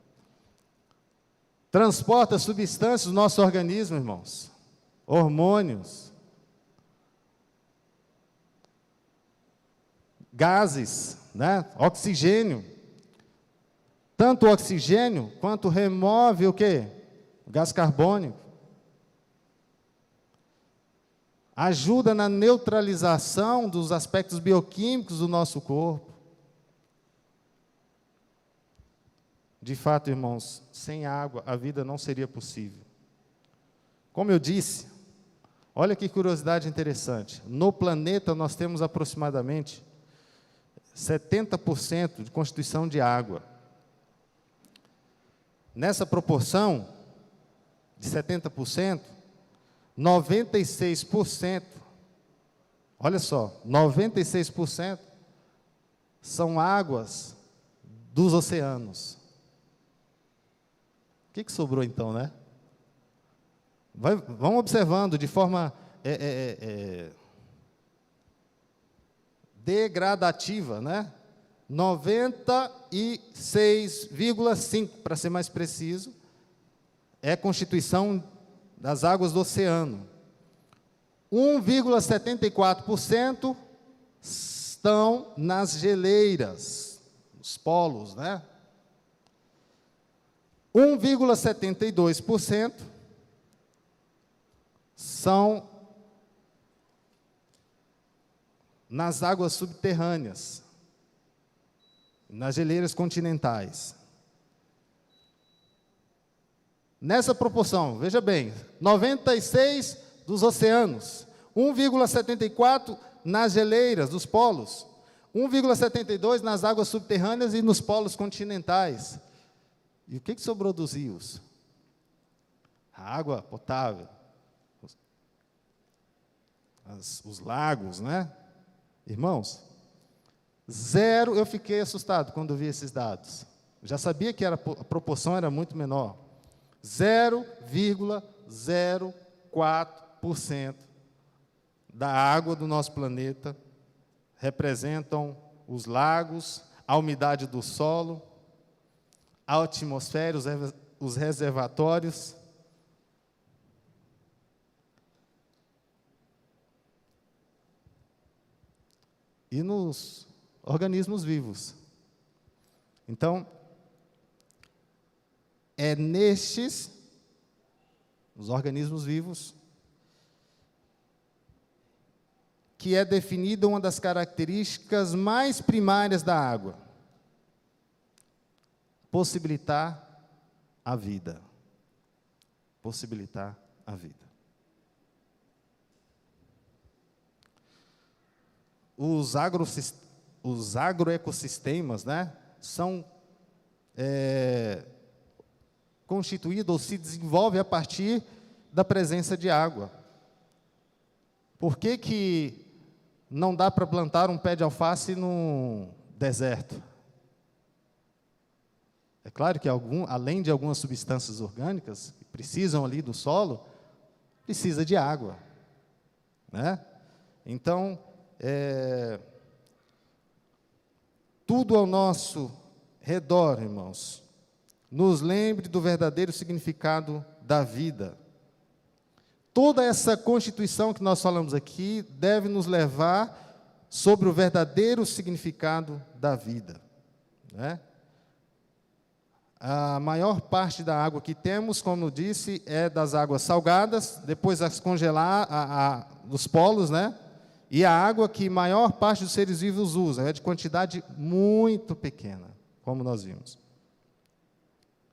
S3: transporta substâncias do nosso organismo, irmãos, hormônios, gases, né? Oxigênio. Tanto o oxigênio quanto remove o quê? O gás carbônico. Ajuda na neutralização dos aspectos bioquímicos do nosso corpo. De fato, irmãos, sem água a vida não seria possível. Como eu disse, olha que curiosidade interessante. No planeta nós temos aproximadamente 70% de constituição de água. Nessa proporção de 70%, 96%, olha só, 96% são águas dos oceanos. O que sobrou então, né? Vamos observando de forma degradativa, né? 96,5%, para ser mais preciso, é a constituição das águas do oceano. 1,74% estão nas geleiras, nos polos, né? 1,72% são nas águas subterrâneas, nas geleiras continentais. Nessa proporção, veja bem, 96% dos oceanos, 1,74% nas geleiras dos polos, 1,72% nas águas subterrâneas e nos polos continentais. E o que sobrou dos rios? A água potável, os lagos, né? Irmãos, zero. Eu fiquei assustado quando vi esses dados. Já sabia que a proporção era muito menor. 0,04% da água do nosso planeta representam os lagos, a umidade do solo, a atmosfera, os reservatórios. E nos organismos vivos. Então, é nestes, os organismos vivos, que é definida uma das características mais primárias da água: possibilitar a vida. Possibilitar a vida. Os agroecossistemas, né, são constituídos ou se desenvolvem a partir da presença de água. Por que não dá para plantar um pé de alface no deserto? É claro que além de algumas substâncias orgânicas que precisam ali do solo, precisa de água, né? Então, tudo ao nosso redor, irmãos, nos lembre do verdadeiro significado da vida. Toda essa constituição que nós falamos aqui deve nos levar sobre o verdadeiro significado da vida, né? A maior parte da água que temos, como eu disse, é das águas salgadas, depois as congelar nos polos, né? E a água que a maior parte dos seres vivos usa é de quantidade muito pequena, como nós vimos.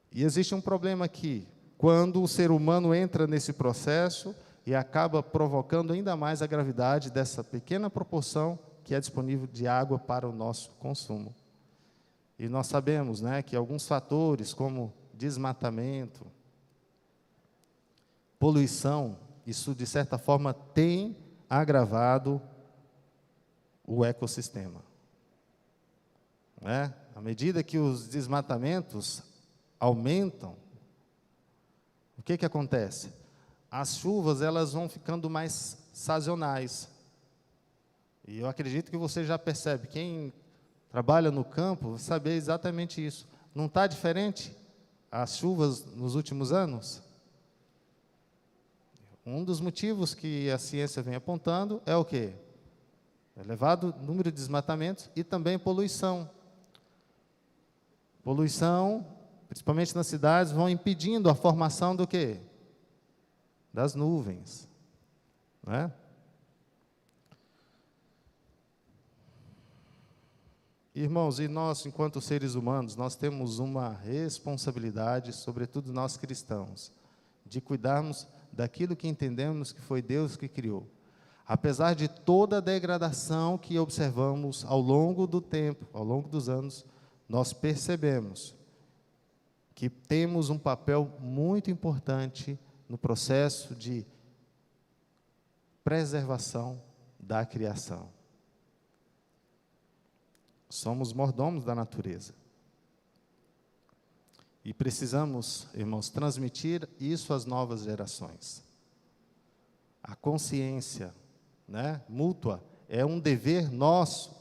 S3: E existe um problema aqui, quando o ser humano entra nesse processo e acaba provocando ainda mais a gravidade dessa pequena proporção que é disponível de água para o nosso consumo. E nós sabemos, né, que alguns fatores, como desmatamento, poluição, isso, de certa forma, tem agravado o ecossistema, né? À medida que os desmatamentos aumentam, o que acontece? As chuvas, elas vão ficando mais sazonais. E eu acredito que você já percebe, quem trabalha no campo, saber exatamente isso. Não está diferente as chuvas nos últimos anos? Um dos motivos que a ciência vem apontando é o quê? Elevado número de desmatamentos e também poluição. Poluição, principalmente nas cidades, vão impedindo a formação do quê? Das nuvens. Não é? Irmãos, e nós, enquanto seres humanos, nós temos uma responsabilidade, sobretudo nós cristãos, de cuidarmos daquilo que entendemos que foi Deus que criou. Apesar de toda a degradação que observamos ao longo do tempo, ao longo dos anos, nós percebemos que temos um papel muito importante no processo de preservação da criação. Somos mordomos da natureza. E precisamos, irmãos, transmitir isso às novas gerações. A consciência, né, mútua é um dever nosso.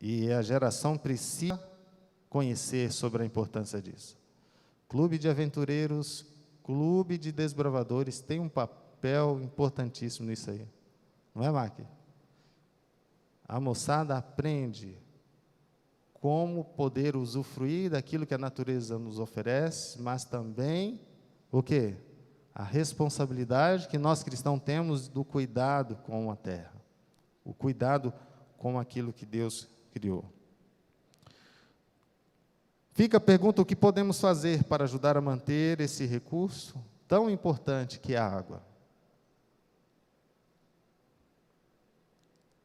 S3: E a geração precisa conhecer sobre a importância disso. Clube de aventureiros, clube de desbravadores tem um papel importantíssimo nisso aí. Não é, Mark? A moçada aprende como poder usufruir daquilo que a natureza nos oferece, mas também o quê? A responsabilidade que nós cristãos temos do cuidado com a terra, o cuidado com aquilo que Deus criou. Fica a pergunta: o que podemos fazer para ajudar a manter esse recurso tão importante que é a água?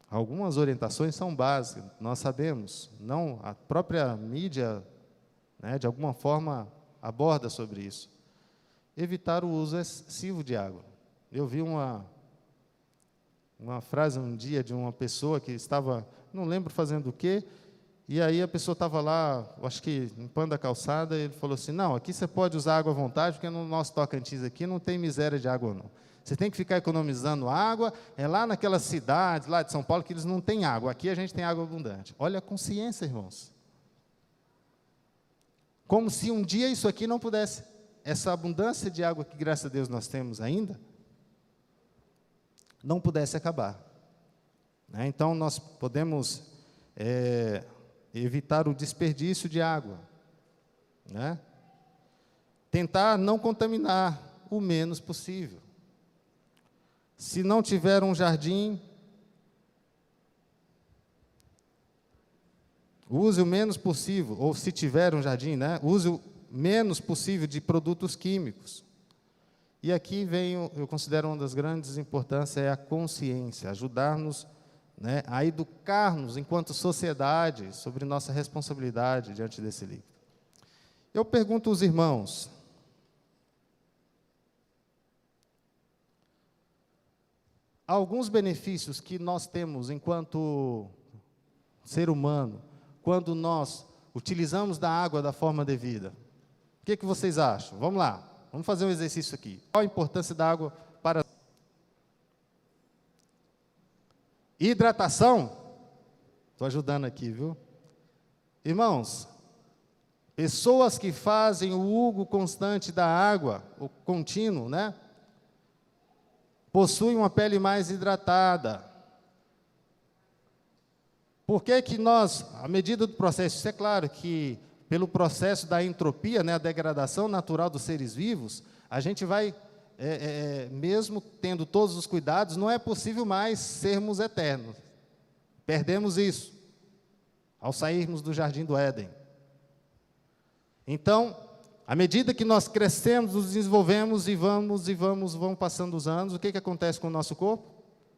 S3: Algumas orientações são básicas, nós sabemos, não, a própria mídia, né, de alguma forma, aborda sobre isso. Evitar o uso excessivo de água. Eu vi uma frase um dia de uma pessoa que estava, não lembro fazendo o quê, e aí a pessoa estava lá, acho que limpando a calçada, e ele falou assim: não, aqui você pode usar água à vontade, porque no nosso Tocantins aqui não tem miséria de água, não. Você tem que ficar economizando água, é lá naquelas cidades, lá de São Paulo, que eles não têm água. Aqui a gente tem água abundante. Olha a consciência, irmãos. Como se um dia isso aqui não pudesse, essa abundância de água que, graças a Deus, nós temos ainda, não pudesse acabar. Né? Então, nós podemos evitar o desperdício de água. Né? Tentar não contaminar o menos possível. Se não tiver um jardim, use o menos possível, ou se tiver um jardim, né, use o menos possível de produtos químicos. E aqui vem, eu considero uma das grandes importâncias, é a consciência, ajudar-nos, né, a educar-nos enquanto sociedade sobre nossa responsabilidade diante desse líquido. Eu pergunto aos irmãos: alguns benefícios que nós temos enquanto ser humano, quando nós utilizamos da água da forma devida. O que vocês acham? Vamos lá, vamos fazer um exercício aqui. Qual a importância da água para hidratação? Estou ajudando aqui, viu? Irmãos, pessoas que fazem o uso constante da água, o contínuo, né? Possuem uma pele mais hidratada. Por que que nós, à medida do processo, isso é claro que pelo processo da entropia, né, a degradação natural dos seres vivos, a gente vai, mesmo tendo todos os cuidados, não é possível mais sermos eternos. Perdemos isso ao sairmos do Jardim do Éden. Então, à medida que nós crescemos, nos desenvolvemos e vão passando os anos, o que acontece com o nosso corpo?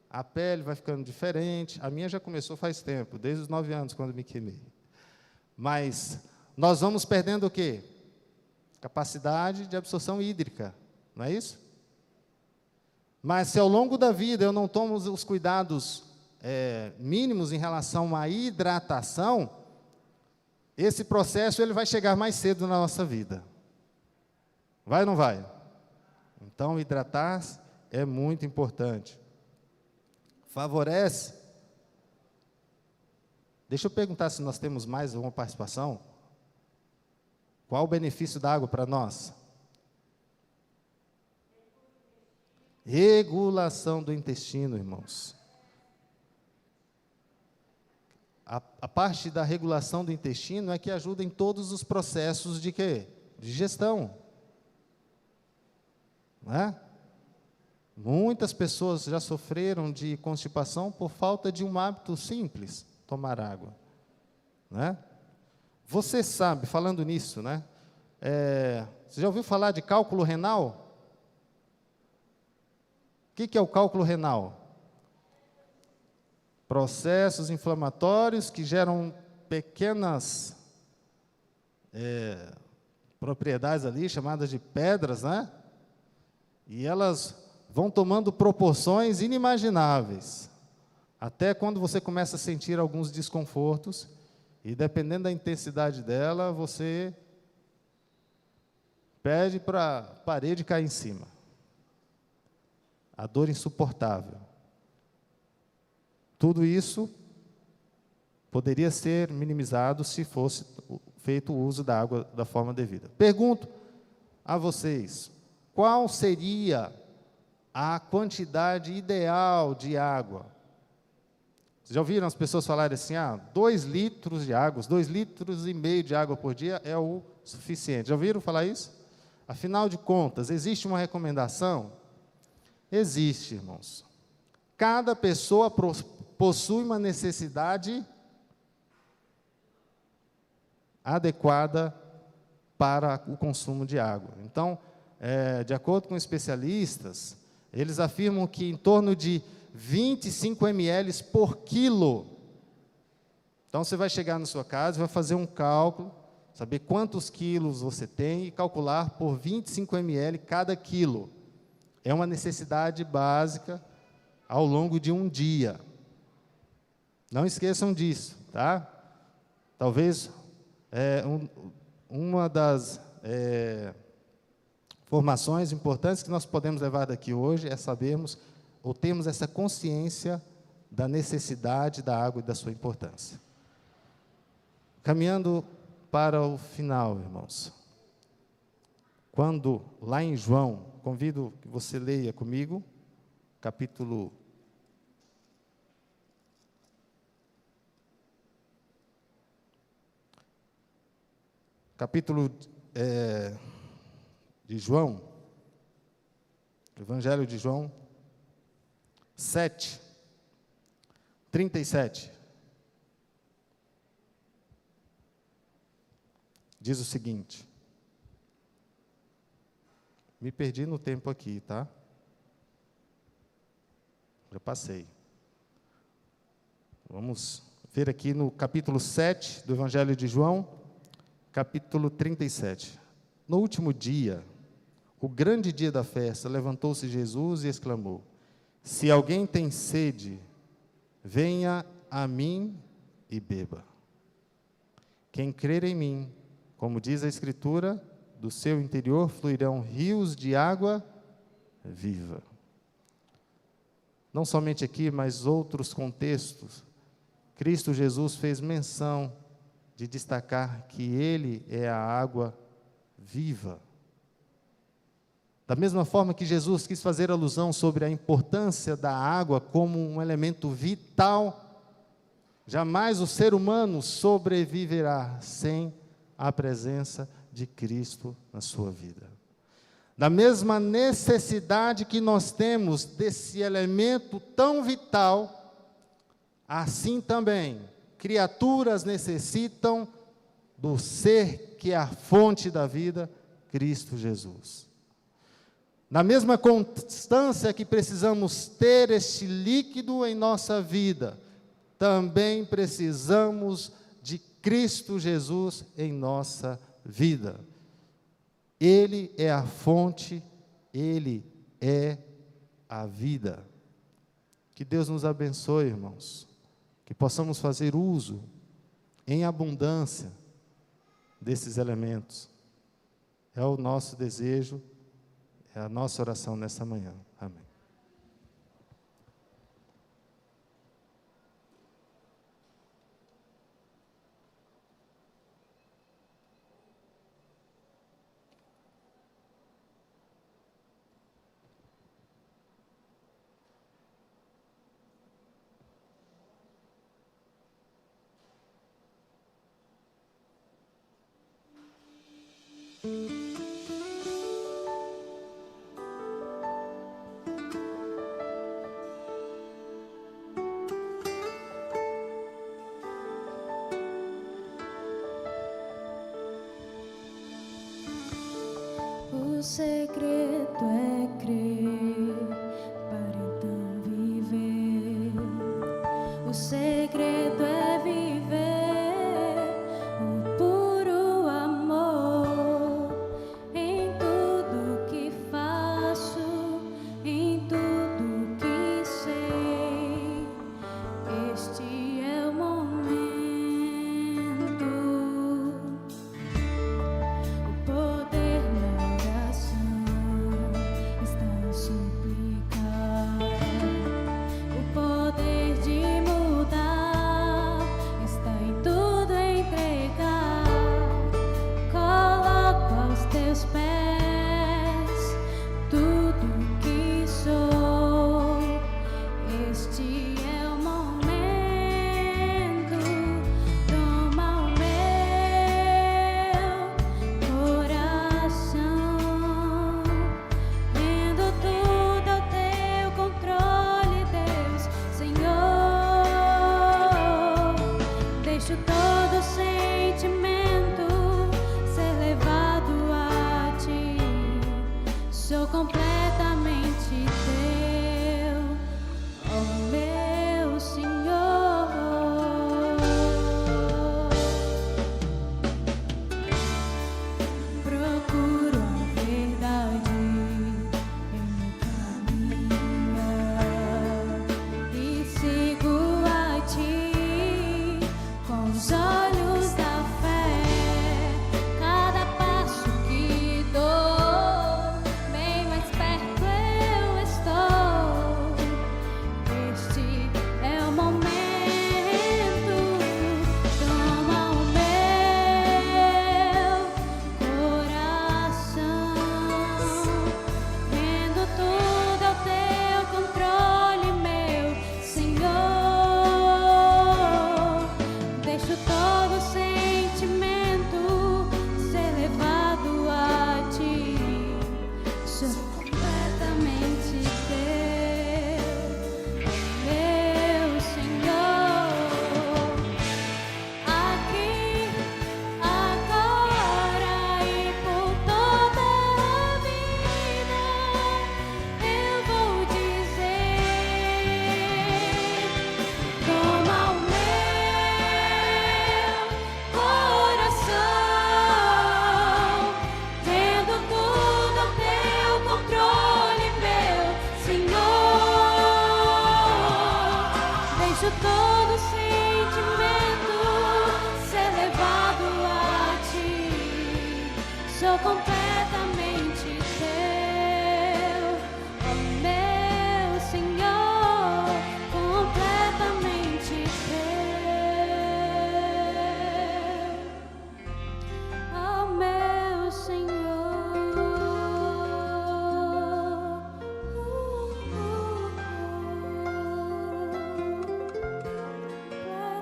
S3: A pele vai ficando diferente. A minha já começou faz tempo, desde os 9 anos, quando me queimei. Mas nós vamos perdendo o quê? Capacidade de absorção hídrica, não é isso? Mas se ao longo da vida eu não tomo os cuidados mínimos em relação à hidratação, esse processo ele vai chegar mais cedo na nossa vida. Vai ou não vai? Então, hidratar é muito importante. Favorece. Deixa eu perguntar se nós temos mais alguma participação. Qual o benefício da água para nós? Regulação do intestino, irmãos. A parte da regulação do intestino é que ajuda em todos os processos de quê? Digestão. Não é? Muitas pessoas já sofreram de constipação por falta de um hábito simples, tomar água. Não é? Você sabe, falando nisso, né? Você já ouviu falar de cálculo renal? O que é o cálculo renal? Processos inflamatórios que geram pequenas propriedades ali, chamadas de pedras, né? E elas vão tomando proporções inimagináveis, até quando você começa a sentir alguns desconfortos, e dependendo da intensidade dela, você pede para a parede cair em cima. A dor insuportável. Tudo isso poderia ser minimizado se fosse feito o uso da água da forma devida. Pergunto a vocês, qual seria a quantidade ideal de água? Vocês já ouviram as pessoas falarem assim, 2 litros de água, 2,5 litros de água por dia é o suficiente. Já ouviram falar isso? Afinal de contas, existe uma recomendação? Existe, irmãos. Cada pessoa possui uma necessidade adequada para o consumo de água. Então, de acordo com especialistas, eles afirmam que em torno de 25 ml por quilo. Então, você vai chegar na sua casa, vai fazer um cálculo, saber quantos quilos você tem e calcular por 25 ml cada quilo. É uma necessidade básica ao longo de um dia. Não esqueçam disso, tá? Talvez uma das formações importantes que nós podemos levar daqui hoje é sabermos ou termos essa consciência da necessidade da água e da sua importância. Caminhando para o final, irmãos. Quando, lá em João, convido que você leia comigo, capítulo 7, de João, Evangelho de João, 7, 37. Diz o seguinte, me perdi no tempo aqui, tá? Já passei. Vamos ver aqui no capítulo 7 do Evangelho de João, capítulo 37. No último dia, o grande dia da festa, levantou-se Jesus e exclamou: se alguém tem sede, venha a mim e beba. Quem crer em mim, como diz a Escritura, do seu interior fluirão rios de água viva. Não somente aqui, mas outros contextos, Cristo Jesus fez menção de destacar que Ele é a água viva. Da mesma forma que Jesus quis fazer alusão sobre a importância da água como um elemento vital, jamais o ser humano sobreviverá sem a presença de Cristo na sua vida. Da mesma necessidade que nós temos desse elemento tão vital, assim também, criaturas necessitam do ser que é a fonte da vida, Cristo Jesus. Na mesma constância que precisamos ter este líquido em nossa vida, também precisamos de Cristo Jesus em nossa vida. Ele é a fonte, Ele é a vida. Que Deus nos abençoe, irmãos, que possamos fazer uso em abundância desses elementos. É o nosso desejo, é a nossa oração nessa manhã. Amém.
S16: O segredo é crer para então viver. O segredo é viver o puro amor em tudo que faço, em tudo que sei. Este é o momento. O poder na oração está em suplicar. O poder de mudar está em tudo entregar. Coloco aos teus pés tudo que sou. Este é o momento. Toma o meu coração. Rendo tudo ao teu controle, Deus, Senhor. Deixo todo sentimento ser levado a ti. Sou completamente teu, oh meu Senhor. Procuro a verdade em meu caminho e sigo a ti com os olhos da fé. Cada passo que dou, bem mais perto eu estou. Este é o momento. Toma o meu coração. Rendo tudo ao teu controle, meu Senhor. Deixo todo sentimento ser levado a ti. Sou completamente teu, meu Senhor. Aqui, agora e por toda a vida, eu vou dizer: toma o meu coração, tendo tudo ao teu controle, meu Senhor. Deixo todo sentimento ser levado a ti. Sou completamente teu, oh meu Senhor. Completamente teu, oh meu Senhor.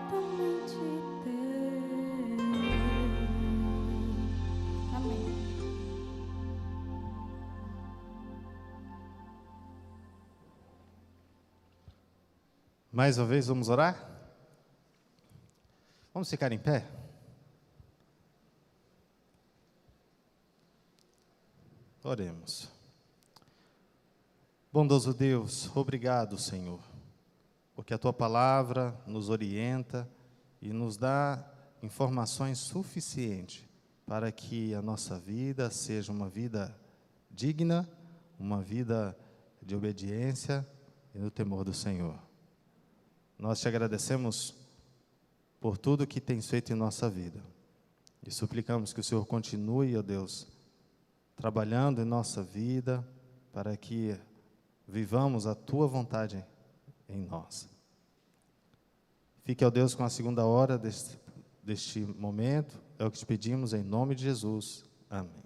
S16: Completamente teu. Amém.
S3: Mais uma vez, vamos orar? Vamos ficar em pé? Oremos. Bondoso Deus, obrigado, Senhor, porque a Tua palavra nos orienta e nos dá informações suficientes para que a nossa vida seja uma vida digna, uma vida de obediência e no temor do Senhor. Nós te agradecemos por tudo que tens feito em nossa vida e suplicamos que o Senhor continue, ó Deus, trabalhando em nossa vida para que vivamos a Tua vontade em nós. Fique, ó Deus, com a segunda hora deste momento, é o que te pedimos em nome de Jesus. Amém.